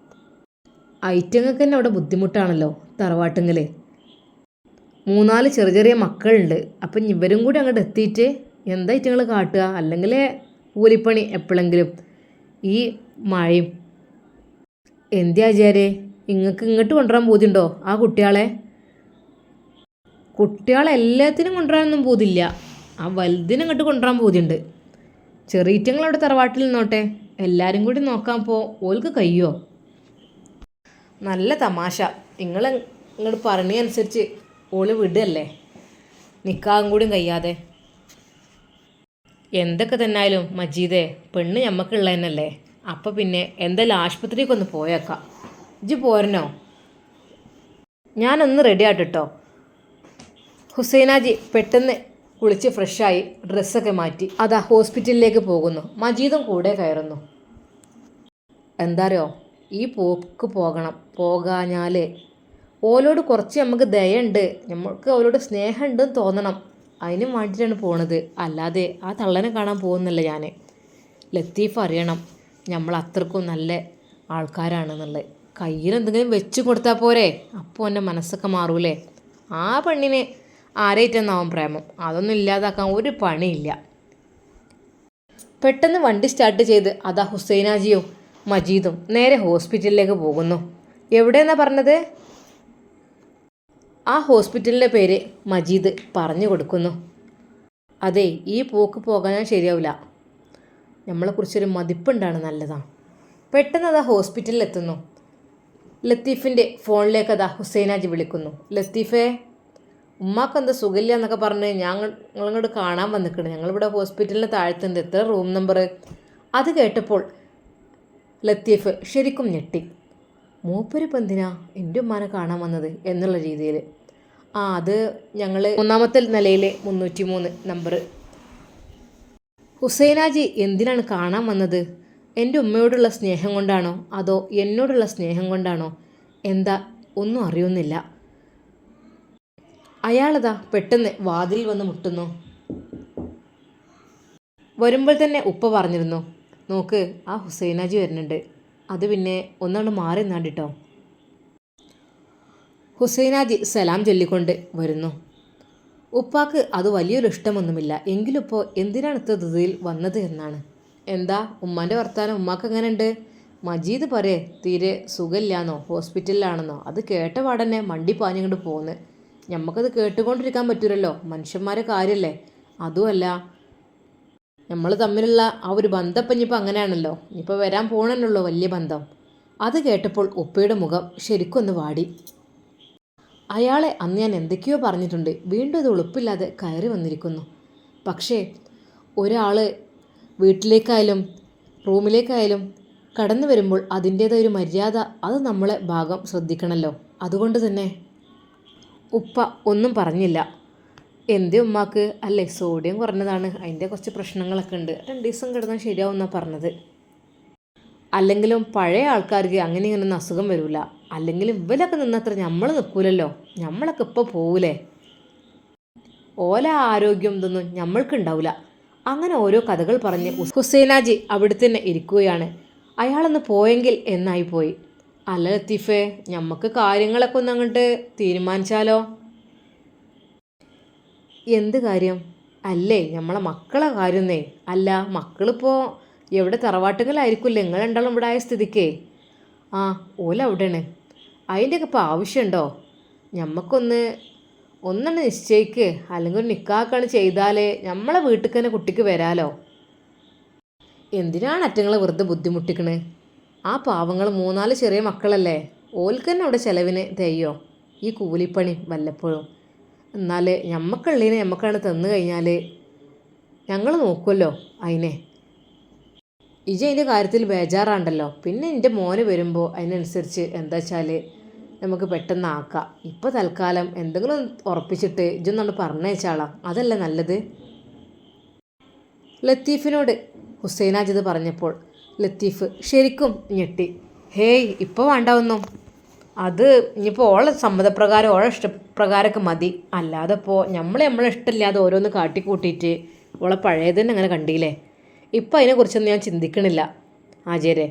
ഐറ്റങ്ങൾക്ക് തന്നെ അവിടെ ബുദ്ധിമുട്ടാണല്ലോ തറവാട്ടുങ്ങൾ. 3-4 ചെറിയ മക്കളുണ്ട്. അപ്പം ഇവരും കൂടി അങ്ങോട്ട് എത്തിയിട്ട് എന്താ ഐറ്റങ്ങൾ കാട്ടുക? അല്ലെങ്കിൽ കൂലിപ്പണി എപ്പോഴെങ്കിലും. ഈ മഴയും എന്തിയാ ആചാര്യേ, ഇങ്ങോട്ട് കൊണ്ടുവരാൻ പോതിണ്ടോ ആ കുട്ടികളെ എല്ലാത്തിനും കൊണ്ടുവരാനൊന്നും പോതില്ല. ആ വലുതിനും ഇങ്ങോട്ട് കൊണ്ടുവരാൻ പോതിണ്ട്. ചെറിയറ്റങ്ങളവിടെ തറവാട്ടിൽ നിന്നോട്ടെ, എല്ലാവരും കൂടി നോക്കാൻ ഓൾക്ക് കഴിയുമോ? നല്ല തമാശ. ഇങ്ങോട്ട് പറഞ്ഞതനുസരിച്ച് ഓള് വിടുകയല്ലേ, നിൽക്കാനും കൂടി കഴിയാതെ. എന്തൊക്കെ തന്നെയായാലും മജീദേ, പെണ്ണ് ഞമ്മക്കുള്ളതന്നല്ലേ. അപ്പം പിന്നെ എന്തായാലും ആശുപത്രിക്കൊന്ന് പോയേക്കാം. ഇജ്ജ് പോരണോ? ഞാനൊന്ന് റെഡി ആട്ടോ. ഹുസൈനാജി പെട്ടെന്ന് കുളിച്ച് ഫ്രഷായി ഡ്രസ്സൊക്കെ മാറ്റി അതാ ഹോസ്പിറ്റലിലേക്ക് പോകുന്നു. മജീദും കൂടെ കയറുന്നു. എന്താ അറിയോ, ഈ പോക്ക് പോകാഞ്ഞാൽ ഓലോട് കുറച്ച് നമുക്ക് ദയുണ്ട്, നമുക്ക് അവരോട് സ്നേഹമുണ്ടെന്ന് തോന്നണം. അതിനും വേണ്ടിയിട്ടാണ് പോണത്. അല്ലാതെ ആ തള്ളനെ കാണാൻ പോകുന്നില്ല ഞാൻ. ലത്തീഫ് അറിയണം നമ്മൾ അത്രക്കും നല്ല ആൾക്കാരാണെന്നുള്ളത്. കയ്യിൽ എന്തെങ്കിലും വെച്ച് കൊടുത്താൽ പോരെ, അപ്പോൾ എൻ്റെ മനസ്സൊക്കെ മാറൂലേ. ആ പെണ്ണിന് ആരായിട്ടെന്നാവും പ്രേമം, അതൊന്നും ഇല്ലാതാക്കാൻ ഒരു പണിയില്ല. പെട്ടെന്ന് വണ്ടി സ്റ്റാർട്ട് ചെയ്ത് അതാ ഹുസൈനാജിയും മജീദും നേരെ ഹോസ്പിറ്റലിലേക്ക് പോകുന്നു. എവിടെയെന്നാ പറഞ്ഞത്? ആ ഹോസ്പിറ്റലിൻ്റെ പേര് മജീദ് പറഞ്ഞു കൊടുക്കുന്നു. അതെ, ഈ പോക്ക് പോകാൻ ശരിയാവില്ല. നമ്മളെക്കുറിച്ചൊരു മതിപ്പുണ്ടാണ്, നല്ലതാണ്. പെട്ടെന്ന് അതാ ഹോസ്പിറ്റലിൽ എത്തുന്നു. ലത്തീഫിൻ്റെ ഫോണിലേക്ക് അതാ ഹുസൈനാജി വിളിക്കുന്നു. ലത്തീഫേ, ഉമ്മാക്ക് എന്താ സുഖമില്ല എന്നൊക്കെ പറഞ്ഞ് ഞങ്ങളിങ്ങോട്ട് കാണാൻ വന്നിട്ടുണ്ട്. ഞങ്ങളിവിടെ ഹോസ്പിറ്റലിന് താഴത്തുണ്ട്, എത്ര റൂം നമ്പർ? അത് കേട്ടപ്പോൾ ലത്തീഫ് ശരിക്കും ഞെട്ടി. മൂപ്പരിപ്പം എന്തിനാ എൻ്റെ ഉമ്മാനെ കാണാൻ വന്നത് എന്നുള്ള രീതിയിൽ. അത് ഞങ്ങൾ 3-ാമത്തെ നിലയിൽ 303 നമ്പർ. ഹുസൈനാജി എന്തിനാണ് കാണാൻ വന്നത്? എൻ്റെ ഉമ്മയോടുള്ള സ്നേഹം കൊണ്ടാണോ അതോ എന്നോടുള്ള സ്നേഹം കൊണ്ടാണോ എന്താ ഒന്നും അറിയുന്നില്ല. അയാളതാ പെട്ടെന്ന് വാതിൽ വന്ന് മുട്ടുന്നു. വരുമ്പോൾ തന്നെ ഉപ്പ പറഞ്ഞിരുന്നു, നോക്ക് ആ ഹുസൈനാജി വരുന്നുണ്ട്, അത് പിന്നെ ഒന്നാണ്ട് മാറി നിന്നാണ്ടിട്ടോ. ഹുസൈനാജി സലാം ചൊല്ലിക്കൊണ്ട് വരുന്നു. ഉപ്പാക്ക് അത് വലിയൊരു ഇഷ്ടമൊന്നുമില്ല. എങ്കിലും ഇപ്പോൾ എന്തിനാണ് ഇത്ര ധൃതിയിൽ വന്നത് എന്നാണ്. എന്താ ഉമ്മാൻ്റെ വർത്താനം, ഉമ്മാക്ക് എങ്ങനെ ഉണ്ട്? മജീദ് പറയേ തീരെ സുഖമില്ലാന്നോ, ഹോസ്പിറ്റലിലാണെന്നോ. അത് കേട്ട പാടന്നെ മണ്ടി പാഞ്ഞുകൊണ്ട് പോന്ന്. നമുക്കത് കേട്ടുകൊണ്ടിരിക്കാൻ പറ്റൂലല്ലോ, മനുഷ്യന്മാരെ കാര്യമല്ലേ. അതുമല്ല നമ്മൾ തമ്മിലുള്ള ആ ഒരു ബന്ധപ്പഞ്ഞിപ്പോൾ അങ്ങനെയാണല്ലോ, ഇനിയിപ്പോൾ വരാൻ പോകണമെന്നുള്ളൂ വലിയ ബന്ധം. അത് കേട്ടപ്പോൾ ഉപ്പയുടെ മുഖം ശരിക്കൊന്ന് വാടി. അയാളെ അന്ന് ഞാൻ എന്തൊക്കെയോ പറഞ്ഞിട്ടുണ്ട്, വീണ്ടും ഇത് ഉളുപ്പില്ലാതെ കയറി വന്നിരിക്കുന്നു. പക്ഷേ ഒരാൾ വീട്ടിലേക്കായാലും റൂമിലേക്കായാലും കടന്നു വരുമ്പോൾ അതിൻ്റേതായ ഒരു മര്യാദ അത് നമ്മളെ ഭാഗം ശ്രദ്ധിക്കണമല്ലോ. അതുകൊണ്ട് തന്നെ ഉപ്പ ഒന്നും പറഞ്ഞില്ല. എന്തേ ഉമ്മാക്ക്? അല്ലേ, സോഡിയം കുറഞ്ഞതാണ്, അതിൻ്റെ കുറച്ച് പ്രശ്നങ്ങളൊക്കെ ഉണ്ട്, 2 ദിവസം കിടന്നാൽ ശരിയാവുമെന്നാണ് പറഞ്ഞത്. അല്ലെങ്കിലും പഴയ ആൾക്കാർക്ക് അങ്ങനെ ഇങ്ങനെയൊന്നും അസുഖം വരില്ല. അല്ലെങ്കിലും ഇവലൊക്കെ നിന്നത്ര നമ്മൾ നിൽക്കൂലല്ലോ, നമ്മളൊക്കെ ഇപ്പോൾ പോവില്ലേ. ഓല ആരോഗ്യം ഇതൊന്നും നമ്മൾക്ക് ഉണ്ടാവില്ല. അങ്ങനെ ഓരോ കഥകൾ പറഞ്ഞ് ഹുസൈനാജി അവിടെ തന്നെ ഇരിക്കുകയാണ്. അയാളൊന്ന് പോയെങ്കിൽ എന്നായി പോയി. അല്ല ലത്തീഫേ, നമുക്ക് കാര്യങ്ങളൊക്കെ ഒന്ന് അങ്ങോട്ട് തീരുമാനിച്ചാലോ? എന്ത് കാര്യം? അല്ലേ, നമ്മളെ മക്കളെ കാര്യമൊന്നേ. അല്ല, മക്കളിപ്പോൾ എവിടെ? തറവാട്ടുകളായിരിക്കില്ലേ നിങ്ങൾ രണ്ടാളും ഇവിടെ ആയ സ്ഥിതിക്കേ? ആ, ഓല അവിടെയാണ്. അതിൻ്റെയൊക്കെ ഇപ്പോൾ ആവശ്യമുണ്ടോ? ഒന്നെണ്ണം നിശ്ചയിക്ക്, അല്ലെങ്കിൽ ഒരു നിക്കാക്കാണ് ചെയ്താലേ നമ്മളെ വീട്ടിൽ തന്നെ കുട്ടിക്ക് വരാലോ. എന്തിനാണ് അറ്റങ്ങളെ വെറുതെ ബുദ്ധിമുട്ടിക്കണേ? ആ പാവങ്ങൾ 3-4 ചെറിയ മക്കളല്ലേ, ഓൽക്ക് തന്നെ അവിടെ ചിലവിന് തെയ്യോ ഈ കൂലിപ്പണി വല്ലപ്പോഴും. എന്നാൽ ഞമ്മക്കുള്ളതിനെ ഞമ്മക്കാണ് തന്നു കഴിഞ്ഞാൽ ഞങ്ങൾ നോക്കുമല്ലോ അതിനെ. ഇജ അതിൻ്റെ കാര്യത്തിൽ ബേജാറാണ്ടല്ലോ. പിന്നെ എൻ്റെ മോന് വരുമ്പോൾ അതിനനുസരിച്ച് എന്താ വെച്ചാൽ നമുക്ക് പെട്ടെന്ന് ആക്കാം. ഇപ്പോൾ തൽക്കാലം എന്തെങ്കിലും ഉറപ്പിച്ചിട്ട് ഇജൊന്നാണ്ട് പറഞ്ഞയച്ചാളാം, അതല്ലേ നല്ലത്. ലത്തീഫിനോട് ഹുസൈനാജിത് പറഞ്ഞപ്പോൾ ലത്തീഫ് ശരിക്കും ഞെട്ടി. ഹേയ്, ഇപ്പോൾ വേണ്ട ഒന്നും. അത് ഇനിയിപ്പോൾ ഓളെ സമ്മതപ്രകാരം ഓളെ ഇഷ്ടപ്രകാരമൊക്കെ മതി. അല്ലാതെ ഇപ്പോൾ നമ്മളെ ഇഷ്ടമില്ലാതെ ഓരോന്ന് കാട്ടിക്കൂട്ടിയിട്ട് ഓളെ പഴയതന്നെ അങ്ങനെ കണ്ടില്ലേ. ഇപ്പം അതിനെക്കുറിച്ചൊന്നും ഞാൻ ചിന്തിക്കണില്ല. ആചാര്യ,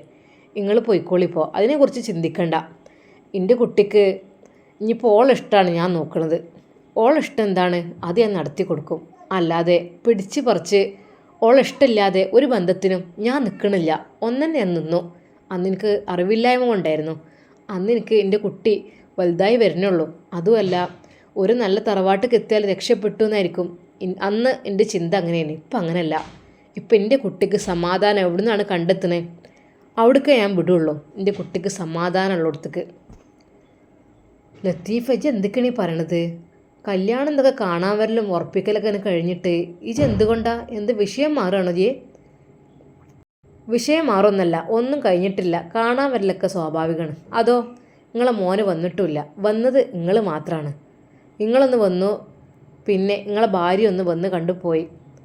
നിങ്ങൾ പോയിക്കോളിപ്പോൾ, അതിനെക്കുറിച്ച് ചിന്തിക്കണ്ട. എൻ്റെ കുട്ടിക്ക് ഇനിയിപ്പോൾ ഓളെ ഇഷ്ടമാണ് ഞാൻ നോക്കുന്നത്. ഓളെ ഇഷ്ടം എന്താണ് അത് ഞാൻ നടത്തി കൊടുക്കും. അല്ലാതെ പിടിച്ച് പറിച്ച് ഓളെ ഇഷ്ടമില്ലാതെ ഒരു ബന്ധത്തിനും ഞാൻ നിൽക്കണില്ല. ഒന്നെന്നെ ഞാൻ നിന്നു. അന്ന് എനിക്ക് അറിവില്ലായ്മ കൊണ്ടായിരുന്നു. അന്ന് എനിക്ക് എൻ്റെ കുട്ടി വലുതായി വരുന്നുള്ളൂ. അതുമല്ല, ഒരു നല്ല തറവാട്ടിൽ എത്തിയാൽ രക്ഷപ്പെട്ടു എന്നായിരിക്കും അന്ന് എൻ്റെ ചിന്ത. അങ്ങനെയാണ്. ഇപ്പം അങ്ങനെയല്ല. ഇപ്പം എൻ്റെ കുട്ടിക്ക് സമാധാനം എവിടെ നിന്നാണ് കണ്ടെത്തുന്നത് അവിടേക്ക് ഞാൻ വിടുള്ളൂ. എൻ്റെ കുട്ടിക്ക് സമാധാനമുള്ളിടത്തേക്ക്. ലത്തീഫ്, ഇജ് എന്തൊക്കെയാണ് ഈ പറയണത്? കല്യാണം എന്തൊക്കെ കാണാൻ വരലും ഉറപ്പിക്കലൊക്കെ കഴിഞ്ഞിട്ട് ഇജ് എന്തുകൊണ്ടാ? എന്ത് വിഷയം മാറുകയാണോ ജി? വിഷയം മാറൊന്നല്ല, ഒന്നും കഴിഞ്ഞിട്ടില്ല. കാണാൻ വരലൊക്കെ സ്വാഭാവികമാണ്. അതോ നിങ്ങളെ മോന് വന്നിട്ടുമില്ല. വന്നത് നിങ്ങൾ മാത്രമാണ്. നിങ്ങളൊന്ന് വന്നു, പിന്നെ നിങ്ങളെ ഭാര്യ ഒന്ന് വന്ന് കണ്ടുപോയി.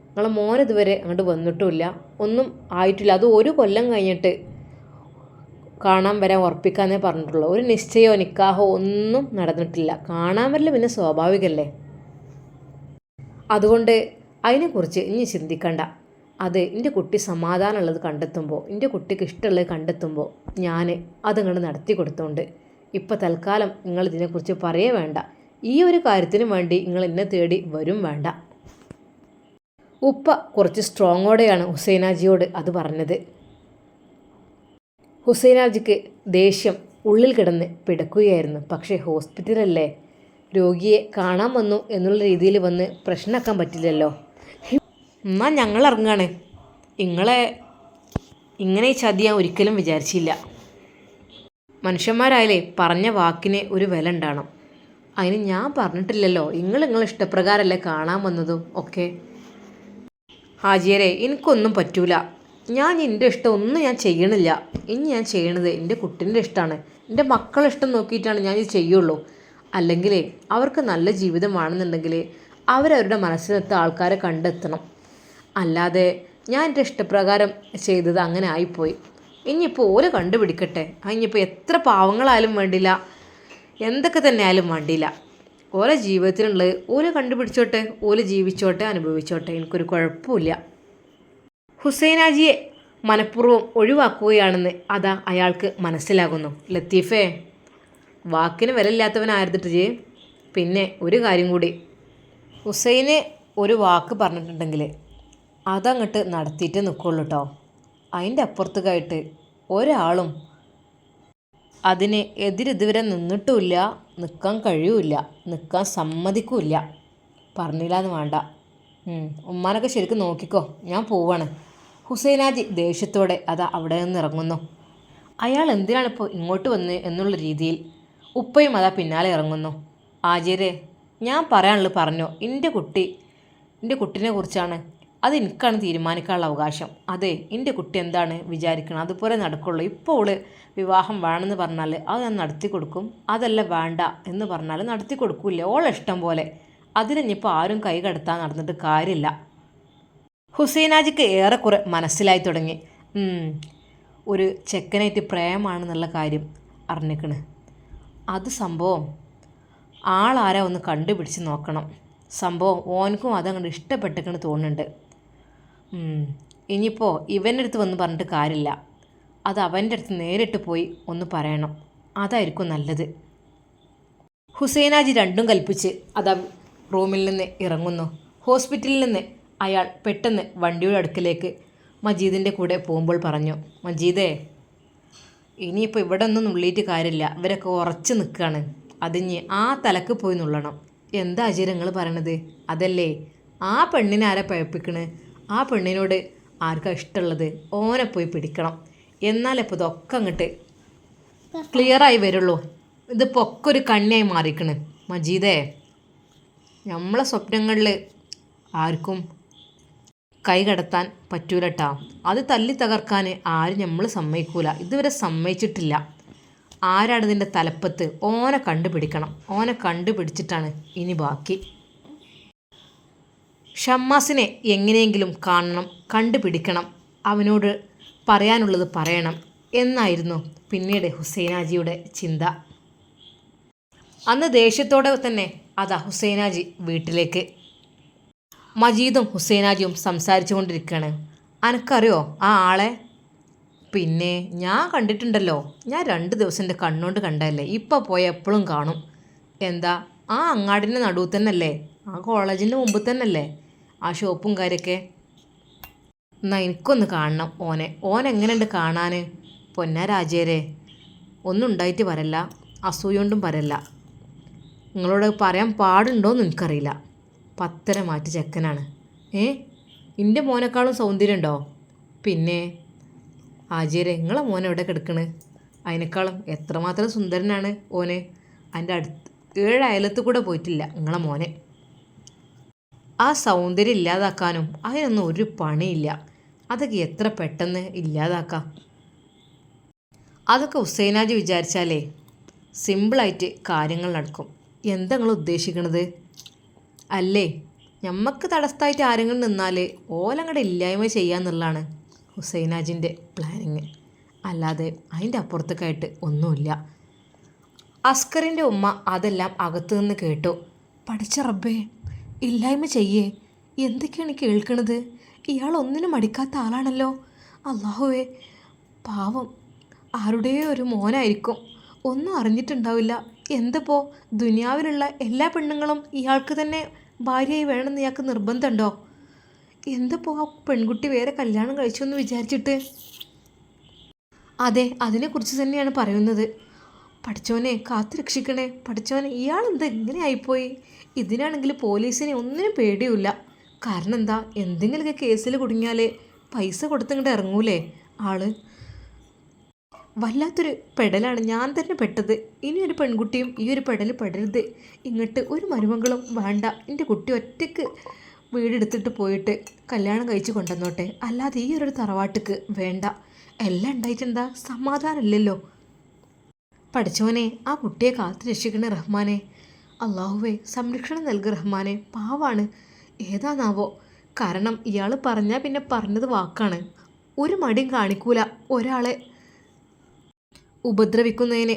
നിങ്ങളെ മോൻ ഇതുവരെ അങ്ങോട്ട് വന്നിട്ടുമില്ല, ഒന്നും ആയിട്ടില്ല. അത് 1 കൊല്ലം കഴിഞ്ഞിട്ട് കാണാൻ വരാൻ ഉറപ്പിക്കാന്നേ പറഞ്ഞിട്ടുള്ളൂ. ഒരു നിശ്ചയമോ നിക്കാഹോ ഒന്നും നടന്നിട്ടില്ല. കാണാൻ വരൽ പിന്നെ സ്വാഭാവികമല്ലേ. അതുകൊണ്ട് അതിനെക്കുറിച്ച് ഇനി ചിന്തിക്കണ്ട. അത് എൻ്റെ കുട്ടി സമാധാനമുള്ളത് കണ്ടെത്തുമ്പോൾ, എൻ്റെ കുട്ടിക്ക് ഇഷ്ടമുള്ളത് കണ്ടെത്തുമ്പോൾ ഞാൻ അതങ്ങോട്ട് നടത്തി കൊടുത്തോണ്ട് ഇപ്പോൾ തൽക്കാലം നിങ്ങൾ ഇതിനെക്കുറിച്ച് പറയേ വേണ്ട. ഈ ഒരു കാര്യത്തിന് വേണ്ടി നിങ്ങൾ എന്നെ തേടി വരും വേണ്ട. ഉപ്പ കുറച്ച് സ്ട്രോങ്ങോടെയാണ് ഹുസൈനാജിയോട് അത് പറഞ്ഞത്. ഹുസൈനാജിക്ക് ദേഷ്യം ഉള്ളിൽ കിടന്ന് പിടക്കുകയായിരുന്നു. പക്ഷേ ഹോസ്പിറ്റലല്ലേ, രോഗിയെ കാണാൻ വന്നു എന്നുള്ള രീതിയിൽ വന്ന് പ്രശ്നമാക്കാൻ പറ്റില്ലല്ലോ. എന്നാൽ ഞങ്ങൾ ഇറങ്ങുകയാണ്. നിങ്ങളെ ഇങ്ങനെ ഈ ചതി ഞാൻ ഒരിക്കലും വിചാരിച്ചില്ല. മനുഷ്യന്മാരായാലേ പറഞ്ഞ വാക്കിന് ഒരു വില ഉണ്ടാവണം. അതിന് ഞാൻ പറഞ്ഞിട്ടില്ലല്ലോ. നിങ്ങളെ ഇഷ്ടപ്രകാരമല്ലേ കാണാൻ വന്നതും ഒക്കെ. ഹാജിയരെ, എനിക്കൊന്നും പറ്റൂല. ഞാൻ എൻ്റെ ഇഷ്ടം ഒന്നും ഞാൻ ചെയ്യണില്ല. ഇനി ഞാൻ ചെയ്യണത് എൻ്റെ കുട്ടീൻ്റെ ഇഷ്ടമാണ്, എൻ്റെ മക്കളെ ഇഷ്ടം നോക്കിയിട്ടാണ് ഞാൻ ഇത് ചെയ്യുള്ളൂ. അല്ലെങ്കിൽ അവർക്ക് നല്ല ജീവിതമാണെന്നുണ്ടെങ്കിൽ അവരവരുടെ മനസ്സിനൊത്ത ആൾക്കാരെ കണ്ടെത്തണം. അല്ലാതെ ഞാൻ എൻ്റെ ഇഷ്ടപ്രകാരം ചെയ്തത് അങ്ങനെ ആയിപ്പോയി. ഇനിയിപ്പോൾ ഓല് കണ്ടുപിടിക്കട്ടെ. ഇനിയിപ്പോൾ എത്ര പാവങ്ങളായാലും വേണ്ടില്ല, എന്തൊക്കെ തന്നെ ആയാലും വേണ്ടില്ല. ഓരോ ജീവിതത്തിനുള്ളത് ഓല് കണ്ടുപിടിച്ചോട്ടെ, ഓല് ജീവിച്ചോട്ടെ, അനുഭവിച്ചോട്ടെ, എനിക്കൊരു കുഴപ്പമില്ല. ഹുസൈനാജിയെ മനഃപൂർവ്വം ഒഴിവാക്കുകയാണെന്ന് അതാ അയാൾക്ക് മനസ്സിലാകുന്നു. ലത്തീഫേ, വാക്കിന് വിലയില്ലാത്തവനായിരുന്നിട്ട് ജി. പിന്നെ ഒരു കാര്യം കൂടി, ഹുസൈന് ഒരു വാക്ക് പറഞ്ഞിട്ടുണ്ടെങ്കിൽ അതങ്ങോട്ട് നടത്തിയിട്ട് നിൽക്കുള്ളൂ കേട്ടോ. അതിൻ്റെ അപ്പുറത്തേക്കായിട്ട് ഒരാളും അതിന് എതിരിതുവരെ നിന്നിട്ടുമില്ല, നിൽക്കാൻ കഴിയൂല, നിൽക്കാൻ സമ്മതിക്കില്ല. പറഞ്ഞില്ല എന്ന് വേണ്ട. ഉമ്മാനൊക്കെ ശരിക്കും നോക്കിക്കോ, ഞാൻ പോവാണ്. ഹുസൈനാജി ദേഷ്യത്തോടെ അതാ അവിടെ നിന്ന് ഇറങ്ങുന്നു. അയാൾ എന്തിനാണിപ്പോൾ ഇങ്ങോട്ട് വന്ന് എന്നുള്ള രീതിയിൽ ഉപ്പയും അതാ പിന്നാലെ ഇറങ്ങുന്നു. ആചാര്യ, ഞാൻ പറയാനുള്ളത് പറഞ്ഞോ. എൻ്റെ കുട്ടീനെ കുറിച്ചാണ്. അത് എനിക്കാണ് തീരുമാനിക്കാനുള്ള അവകാശം. അതെ, എൻ്റെ കുട്ടി എന്താണ് വിചാരിക്കണം അതുപോലെ നടക്കുള്ളൂ. ഇപ്പോൾ അവൾ വിവാഹം വേണമെന്ന് പറഞ്ഞാൽ അത് ഞാൻ നടത്തി കൊടുക്കും, അതല്ല വേണ്ട എന്ന് പറഞ്ഞാൽ നടത്തി കൊടുക്കില്ല. ഓളെ ഇഷ്ടം പോലെ. അതിനിപ്പോൾ ആരും കൈ കടത്താൻ നടന്നിട്ട് കാര്യമില്ല. ഹുസൈനാജിക്ക് ഏറെക്കുറെ മനസ്സിലായി തുടങ്ങി. ഒരു ചെക്കനായിട്ട് പ്രേമാണെന്നുള്ള കാര്യം അറിഞ്ഞിക്കണ്. അത് സംഭവം ആളാരാ ഒന്ന് കണ്ടുപിടിച്ച് നോക്കണം. സംഭവം ഓനക്കും അതങ്ങോട്ട് ഇഷ്ടപ്പെട്ടിക്കണ് തോന്നുന്നുണ്ട്. ഇനിയിപ്പോൾ ഇവൻ്റെ അടുത്ത് വന്ന് പറഞ്ഞിട്ട് കാര്യമില്ല, അത് അവൻ്റെ അടുത്ത് നേരിട്ട് പോയി ഒന്ന് പറയണം. അതായിരിക്കും നല്ലത്. ഹുസൈനാജി രണ്ടും കൽപ്പിച്ച് അതാ റൂമിൽ നിന്ന് ഇറങ്ങുന്നു. ഹോസ്പിറ്റലിൽ നിന്ന് അയാൾ പെട്ടെന്ന് വണ്ടിയുടെ അടുക്കിലേക്ക് മജീദിൻ്റെ കൂടെ പോകുമ്പോൾ പറഞ്ഞു, മജീദേ, ഇനിയിപ്പോൾ ഇവിടെ ഒന്നും നുള്ളിയിട്ട് കാര്യമില്ല. ഇവരൊക്കെ ഉറച്ച് നിൽക്കുകയാണ്. അതിഞ്ഞ് ആ തലക്ക് പോയി നുള്ളണം. എന്താ അജയ് നിങ്ങൾ പറയണത്? അതല്ലേ, ആ പെണ്ണിനെ ആരാ പഴപ്പിക്കണ്? ആ പെണ്ണിനോട് ആർക്കാ ഇഷ്ടമുള്ളത് ഓനെ പോയി പിടിക്കണം. എന്നാലേ ഇപ്പോൾ ഇതൊക്കെ അങ്ങോട്ട് ക്ലിയറായി വരുള്ളൂ. ഇതിപ്പോൾ ഒക്കെ ഒരു കണ്ണിയായി മാറിക്കണ്. മജീദേ, നമ്മളെ സ്വപ്നങ്ങളിൽ ആർക്കും കൈ കടത്താൻ പറ്റൂലട്ടാ. അത് തല്ലി തകർക്കാൻ ആരും നമ്മൾ സമ്മതിക്കൂല. ഇതുവരെ സമ്മതിച്ചിട്ടില്ല. ആരാണ് ഇതിൻ്റെ തലപ്പത്ത്? ഓനെ കണ്ടുപിടിക്കണം. ഓനെ കണ്ടുപിടിച്ചിട്ടാണ് ഇനി ബാക്കി. ഷമ്മാസിനെ എങ്ങനെയെങ്കിലും കാണണം, കണ്ടുപിടിക്കണം, അവനോട് പറയാനുള്ളത് പറയണം എന്നായിരുന്നു പിന്നീട് ഹുസൈനാജിയുടെ ചിന്ത. അന്ന് ദേഷ്യത്തോടെ തന്നെ അതാ ഹുസൈനാജി വീട്ടിലേക്ക്. മജീദും ഹുസൈനാജിയും സംസാരിച്ചു കൊണ്ടിരിക്കുകയാണ്. അനക്കറിയോ ആ ആളെ? പിന്നെ ഞാൻ കണ്ടിട്ടുണ്ടല്ലോ. ഞാൻ 2 ദിവസം എൻ്റെ കണ്ണുകൊണ്ട് കണ്ടതല്ലേ. ഇപ്പോൾ പോയ എപ്പോഴും കാണും. എന്താ, ആ അങ്ങാടിൻ്റെ നടുവ് തന്നെയല്ലേ? ആ കോളേജിൻ്റെ മുമ്പ് തന്നെയല്ലേ ആ ഷോപ്പും കാര്യമൊക്കെ? എന്നാൽ എനിക്കൊന്ന് കാണണം ഓനെ. ഓനെങ്ങനെയുണ്ട് കാണാൻ? പൊന്നാരാജേരെ, ഒന്നും ഉണ്ടായിട്ട് വരല്ല, അസൂയൊണ്ടും വരല്ല. നിങ്ങളോട് പറയാൻ പാടുണ്ടോയെന്ന് എനിക്കറിയില്ല. പത്തര മാറ്റി ചെക്കനാണ്. എൻ്റെ മോനേക്കാളും സൗന്ദര്യമുണ്ടോ? പിന്നെ ആചാര്യ, നിങ്ങളെ മോൻ എവിടെ കിടക്കണ്? അതിനേക്കാളും എത്രമാത്രം സുന്ദരനാണ് ഓന്. അതിൻ്റെ അടുത്ത് 7 അയലത്ത് കൂടെ പോയിട്ടില്ല നിങ്ങളെ മോനെ. ആ സൗന്ദര്യം ഇല്ലാതാക്കാനും അതിനൊന്നും ഒരു പണിയില്ല. അതൊക്കെ എത്ര പെട്ടെന്ന് ഇല്ലാതാക്കാം. അതൊക്കെ ഹുസൈനാജി വിചാരിച്ചാലേ സിമ്പിളായിട്ട് കാര്യങ്ങൾ നടക്കും. എന്താ നിങ്ങൾ ഉദ്ദേശിക്കണത്? അല്ലേ, ഞമ്മക്ക് തടസ്സമായിട്ട് ആരെങ്കിലും നിന്നാൽ ഓലങ്ങടെ ഇല്ലായ്മ ചെയ്യാന്നുള്ളതാണ് ഹുസൈനാജിൻ്റെ പ്ലാനിങ്. അല്ലാതെ അതിൻ്റെ അപ്പുറത്തേക്കായിട്ട് ഒന്നുമില്ല. അസ്കറിൻ്റെ ഉമ്മ അതെല്ലാം അകത്തു നിന്ന് കേട്ടു. പഠിച്ച റബ്ബേ, ഇല്ലായ്മ ചെയ്യേ, എന്തൊക്കെയാണ് കേൾക്കണത്? ഇയാൾ ഒന്നിനും മടിക്കാത്ത ആളാണല്ലോ. അല്ലാഹുവേ, പാവം ആരുടെയോ ഒരു മോനായിരിക്കും, ഒന്നും അറിഞ്ഞിട്ടുണ്ടാവില്ല. എന്തപ്പോൾ ദുനിയാവിലുള്ള എല്ലാ പെണ്ണുങ്ങളും ഇയാൾക്ക് തന്നെ ഭാര്യയായി വേണമെന്ന് ഇയാൾക്ക് നിർബന്ധമുണ്ടോ? എന്തപ്പോൾ ആ പെൺകുട്ടി വേറെ കല്യാണം കഴിച്ചെന്ന് വിചാരിച്ചിട്ട്? അതെ, അതിനെക്കുറിച്ച് തന്നെയാണ് പറയുന്നത്. പഠിച്ചോനെ കാത്തു രക്ഷിക്കണേ. പഠിച്ചോനെ, ഇയാളെന്താ ഇങ്ങനെ ആയിപ്പോയി? ഇതിനാണെങ്കിൽ പോലീസിനെ ഒന്നിനും പേടിയില്ല. കാരണം എന്താ, എന്തെങ്കിലുമൊക്കെ കേസിൽ കുടുങ്ങിയാൽ പൈസ കൊടുത്തിങ്ങോട്ട് ഇറങ്ങൂലേ ആള്. വല്ലാത്തൊരു പെടലാണ് ഞാൻ തന്നെ പെട്ടത്. ഇനി ഒരു പെൺകുട്ടിയും ഈ ഒരു പെടൽ പെടരുത്. ഇങ്ങോട്ട് ഒരു മരുമകളും വേണ്ട. എൻ്റെ കുട്ടി ഒറ്റയ്ക്ക് വീടെടുത്തിട്ട് പോയിട്ട് കല്യാണം കഴിച്ച് കൊണ്ടുവന്നോട്ടെ, അല്ലാതെ ഈ ഒരു തറവാട്ടിക്ക് വേണ്ട. എല്ലാം ഉണ്ടായിട്ടെന്താ, സമാധാനമില്ലല്ലോ. പഠിച്ചവനെ, ആ കുട്ടിയെ കാത്തു രക്ഷിക്കണേ റഹ്മാനെ. അള്ളാഹുവേ, സംരക്ഷണം നൽകുക റഹ്മാനെ. പാവാണ്, ഏതാണാവോ. കാരണം ഇയാൾ പറഞ്ഞാൽ പിന്നെ പറഞ്ഞത് വാക്കാണ്. ഒരു മടിയും കാണിക്കൂല ഒരാളെ ഉപദ്രവിക്കുന്നതിന്.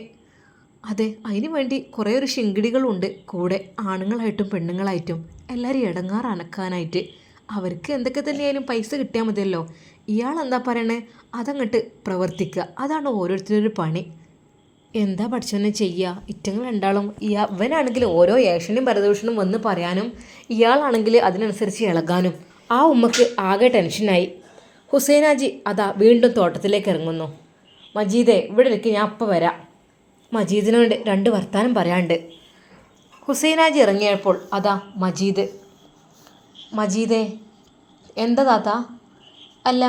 അതെ, അതിന് വേണ്ടി കുറേ ഒരു ശിങ്കിടികളുണ്ട് കൂടെ, ആണുങ്ങളായിട്ടും പെണ്ണുങ്ങളായിട്ടും എല്ലാവരും ഇടങ്ങാറനക്കാനായിട്ട്. അവർക്ക് എന്തൊക്കെ തന്നെയായാലും പൈസ കിട്ടിയാൽ മതിയല്ലോ. ഇയാൾ എന്താ പറയണേ, അതങ്ങോട്ട് പ്രവർത്തിക്കുക. അതാണ് ഓരോരുത്തരൊരു പണി. എന്താ പഠിച്ചോനെ ചെയ്യുക? ഇറ്റങ്ങൾ രണ്ടാളും ഇവനാണെങ്കിൽ ഓരോ ഏഷനും പരദൂഷണും വന്ന് പറയാനും ഇയാളാണെങ്കിൽ അതിനനുസരിച്ച് ഇളകാനും. ആ ഉമ്മക്ക് ആകെ ടെൻഷനായി. ഹുസൈനാജി അതാ വീണ്ടും തോട്ടത്തിലേക്ക് ഇറങ്ങുന്നു. മജീദേ, ഇവിടെ ഇരിക്കും, ഞാൻ അപ്പം വരാം. മജീദിനോട് 2 വർത്താനം പറയാണ്ട്. ഹുസൈനാജി ഇറങ്ങിയപ്പോൾ അതാ മജീദേ, എന്താ താത്ത? അല്ല,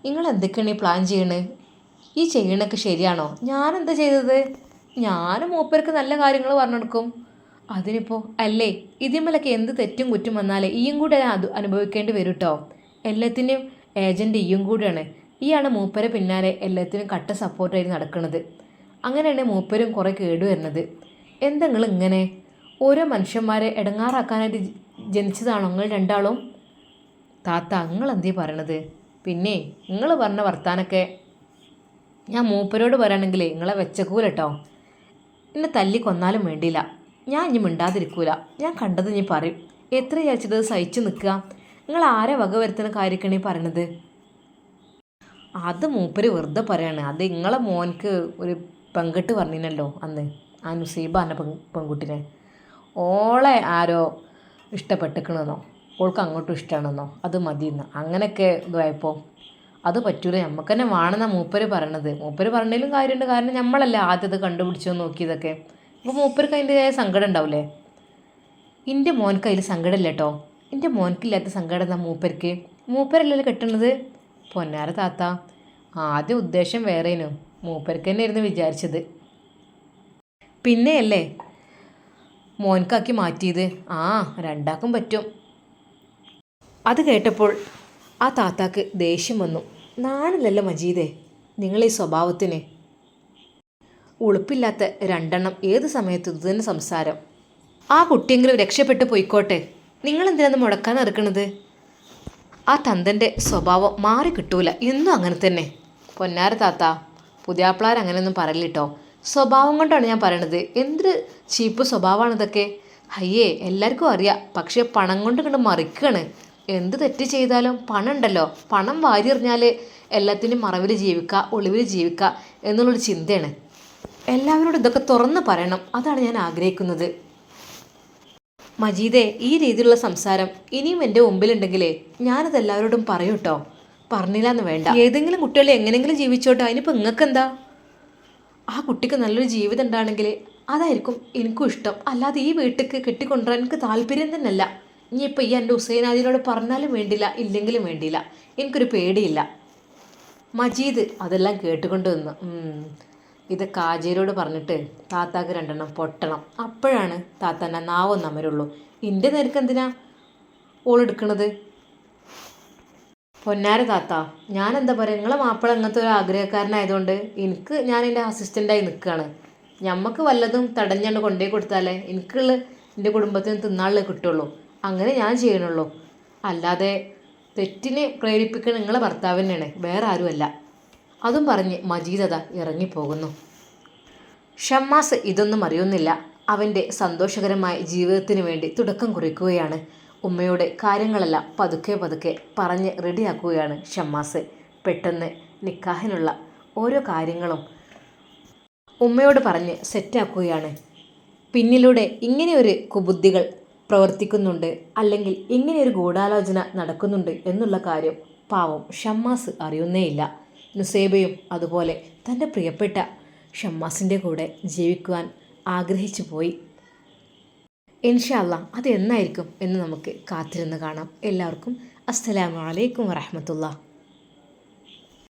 നിങ്ങൾ എന്തൊക്കെയാണ് ഈ പ്ലാൻ ചെയ്യണേ? ഈ ചെയ്യണൊക്കെ ശരിയാണോ? ഞാനെന്താ ചെയ്തത്? ഞാനും മൂപ്പർക്ക് നല്ല കാര്യങ്ങൾ പറഞ്ഞെടുക്കും. അതിനിപ്പോൾ അല്ലേ, ഇതിന്മേലൊക്കെ എന്ത് തെറ്റും കുറ്റം വന്നാലേ ഈയും കൂടെ അത് അനുഭവിക്കേണ്ടി വരും കേട്ടോ. എല്ലാത്തിൻ്റെയും ഏജൻറ്റ് ഈയും കൂടിയാണ്. ഈയാണ് മൂപ്പരെ പിന്നാലെ എല്ലാത്തിനും കട്ട സപ്പോർട്ടായിട്ട് നടക്കുന്നത്. അങ്ങനെയാണ് മൂപ്പരും കുറേ കേടു വരുന്നത്. എന്തെങ്കിലും ഇങ്ങനെ ഓരോ മനുഷ്യന്മാരെ ഇടങ്ങാറാക്കാനായിട്ട് ജനിച്ചതാണോ നിങ്ങൾ രണ്ടാളും? താത്ത നിങ്ങൾ എന്തീ പറയണത്? പിന്നെ നിങ്ങൾ പറഞ്ഞ വർത്താനൊക്കെ ഞാൻ മൂപ്പരോട് പറയുകയാണെങ്കിൽ നിങ്ങളെ വെച്ചക്കൂലട്ടോ. എന്നെ തല്ലി കൊന്നാലും വേണ്ടിയില്ല, ഞാൻ ഇനി മിണ്ടാതിരിക്കൂല. ഞാൻ കണ്ടത് ഇനി പറയും. എത്ര വിചാരിച്ചത് സഹിച്ചു നിൽക്കുക? നിങ്ങൾ ആരെ വക വരുത്തുന്ന കാര്യമൊക്കെയാണ് ഈ പറയണത്? അത് മൂപ്പര് വെറുതെ പറയാണ്. അത് നിങ്ങളെ മോൻക്ക് ഒരു പെൺകെട്ട് പറഞ്ഞിനല്ലോ അന്ന്, ആ നുസീബ എന്ന പെൺകുട്ടിനെ. ഓളെ ആരോ ഇഷ്ടപ്പെട്ടിക്കണമെന്നോ ഓൾക്ക് അങ്ങോട്ടും ഇഷ്ടമാണെന്നോ അത് മതിയെന്നോ അങ്ങനെയൊക്കെ ഇതായപ്പോൾ അത് പറ്റൂല, നമുക്ക് തന്നെ വേണമെന്നാ മൂപ്പര് പറയണത്. മൂപ്പര് പറഞ്ഞതിലും കാര്യമുണ്ട്. കാരണം നമ്മളല്ല ആദ്യം അത് കണ്ടുപിടിച്ചോ നോക്കിയതൊക്കെ. അപ്പോൾ മൂപ്പർക്ക് അതിൻ്റെതായ സങ്കടം ഉണ്ടാവില്ലേ? എൻ്റെ മോൻക്ക് അതിൽ സങ്കടമില്ല കേട്ടോ. എൻ്റെ മോൻക്കില്ലാത്ത സങ്കടം എന്നാ മൂപ്പർക്ക്. മൂപ്പരല്ലല്ലോ കെട്ടുന്നത്. പൊന്നാര താത്ത, ആദ്യം ഉദ്ദേശം വേറേനു, മൂപ്പർക്ക് തന്നെ ആയിരുന്നു വിചാരിച്ചത്. പിന്നെയല്ലേ മോൻക്കാക്കി മാറ്റിയത്. ആ രണ്ടാക്കും പറ്റും. അത് കേട്ടപ്പോൾ ആ താത്താക്ക് ദേഷ്യം വന്നു. നാണില്ലല്ലോ മജീദേ നിങ്ങളീ സ്വഭാവത്തിന്. ഉളുപ്പില്ലാത്ത രണ്ടെണ്ണം ഏത് സമയത്ത് ഇത് തന്നെ സംസാരം. ആ കുട്ടിയെങ്കിലും രക്ഷപ്പെട്ടു പോയിക്കോട്ടെ, നിങ്ങളെന്തിനാന്ന് മുടക്കാൻ നടക്കണത്? ആ തന്തൻ്റെ സ്വഭാവം മാറി കിട്ടൂല, എന്നും അങ്ങനെ തന്നെ. പൊന്നാര താത്ത, പുതിയാപ്പിളാർ അങ്ങനെയൊന്നും പറയില്ലട്ടോ. സ്വഭാവം കൊണ്ടാണ് ഞാൻ പറയണത്. എന്തൊരു ചീപ്പ് സ്വഭാവമാണ് ഇതൊക്കെ. അയ്യേ എല്ലാവർക്കും അറിയാം. പക്ഷേ പണം കൊണ്ട് കണ്ട് മറിക്കുകയാണ്. എന്ത് തെറ്റ് ചെയ്താലും പണം ഉണ്ടല്ലോ, പണം വാരി എറിഞ്ഞാൽ എല്ലാത്തിനും മറവിൽ ജീവിക്കുക, ഒളിവിൽ ജീവിക്കുക എന്നുള്ളൊരു ചിന്തയാണ്. എല്ലാവരോടും ഇതൊക്കെ തുറന്ന് പറയണം, അതാണ് ഞാൻ ആഗ്രഹിക്കുന്നത്. മജീദേ ഈ രീതിയിലുള്ള സംസാരം ഇനിയും എൻ്റെ മുമ്പിലുണ്ടെങ്കിലേ ഞാനത് എല്ലാവരോടും പറയൂ കേട്ടോ. പറഞ്ഞില്ല എന്ന് വേണ്ട. ഏതെങ്കിലും കുട്ടികളെ എങ്ങനെയെങ്കിലും ജീവിച്ചോട്ടെ, അതിനിപ്പോൾ നിങ്ങൾക്കെന്താ? ആ കുട്ടിക്ക് നല്ലൊരു ജീവിതം ഉണ്ടാണെങ്കിൽ അതായിരിക്കും എനിക്കും ഇഷ്ടം. അല്ലാതെ ഈ വീട്ടിലേക്ക് കെട്ടിക്കൊണ്ടുവരാൻ എനിക്ക് താല്പര്യം തന്നെയല്ല. ഇനിയിപ്പോൾ ഈ എൻ്റെ ഹുസൈനാദിനോട് പറഞ്ഞാലും വേണ്ടില്ല, ഇല്ലെങ്കിലും വേണ്ടിയില്ല, എനിക്കൊരു പേടിയില്ല. മജീദ് അതെല്ലാം കേട്ടുകൊണ്ട് നിന്ന് ഇത് കാജേരോട് പറഞ്ഞിട്ട് താത്താക്ക് രണ്ടെണ്ണം പൊട്ടണം. അപ്പോഴാണ് താത്താൻ്റെ നാവൊന്നും അമരുള്ളൂ. എൻ്റെ നേർക്ക് എന്തിനാ ഓളെടുക്കണത്? പൊന്നാര താത്ത, ഞാനെന്താ പറയുക, നിങ്ങളെ മാപ്പിള അങ്ങനത്തെ ഒരു ആഗ്രഹക്കാരനായതുകൊണ്ട് ഞാൻ എൻ്റെ അസിസ്റ്റൻ്റായി നിൽക്കുകയാണ്. ഞമ്മക്ക് വല്ലതും തടഞ്ഞാണ്ട് കൊണ്ടുപോയി കൊടുത്താലേ എനിക്കുള്ള എൻ്റെ കുടുംബത്തിന് തിന്നാളേ കിട്ടുള്ളൂ. അങ്ങനെ ഞാൻ ചെയ്യണുള്ളൂ. അല്ലാതെ തെറ്റിനെ പ്രേരിപ്പിക്കുന്ന നിങ്ങളെ ഭർത്താവ് തന്നെയാണ്, വേറെ ആരുമല്ല. അതും പറഞ്ഞ് മജീദത ഇറങ്ങിപ്പോകുന്നു. ഷമ്മാസ് ഇതൊന്നും അറിയുന്നില്ല. അവൻ്റെ സന്തോഷകരമായ ജീവിതത്തിന് വേണ്ടി തുടക്കം കുറിക്കുകയാണ്. ഉമ്മയോട് കാര്യങ്ങളെല്ലാം പതുക്കെ പതുക്കെ പറഞ്ഞ് റെഡിയാക്കുകയാണ് ഷമ്മാസ്. പെട്ടെന്ന് നിക്കാഹിനുള്ള ഓരോ കാര്യങ്ങളും ഉമ്മയോട് പറഞ്ഞ് സെറ്റാക്കുകയാണ്. പിന്നിലൂടെ ഇങ്ങനെയൊരു കുബുദ്ധികൾ പ്രവർത്തിക്കുന്നുണ്ട്, അല്ലെങ്കിൽ ഇങ്ങനെയൊരു ഗൂഢാലോചന നടക്കുന്നുണ്ട് എന്നുള്ള കാര്യം പാവം ഷമ്മാസ് അറിയുന്നേയില്ല. നുസൈബയും അതുപോലെ തൻ്റെ പ്രിയപ്പെട്ട ഷമ്മാസിൻ്റെ കൂടെ ജീവിക്കുവാൻ ആഗ്രഹിച്ചു പോയി. ഇൻഷാ അല്ലാഹ് അത് എന്നായിരിക്കും എന്ന് നമുക്ക് കാത്തിരുന്ന് കാണാം. എല്ലാവർക്കും അസ്സലാമു അലൈക്കും വറഹ്മത്തുള്ളാഹി.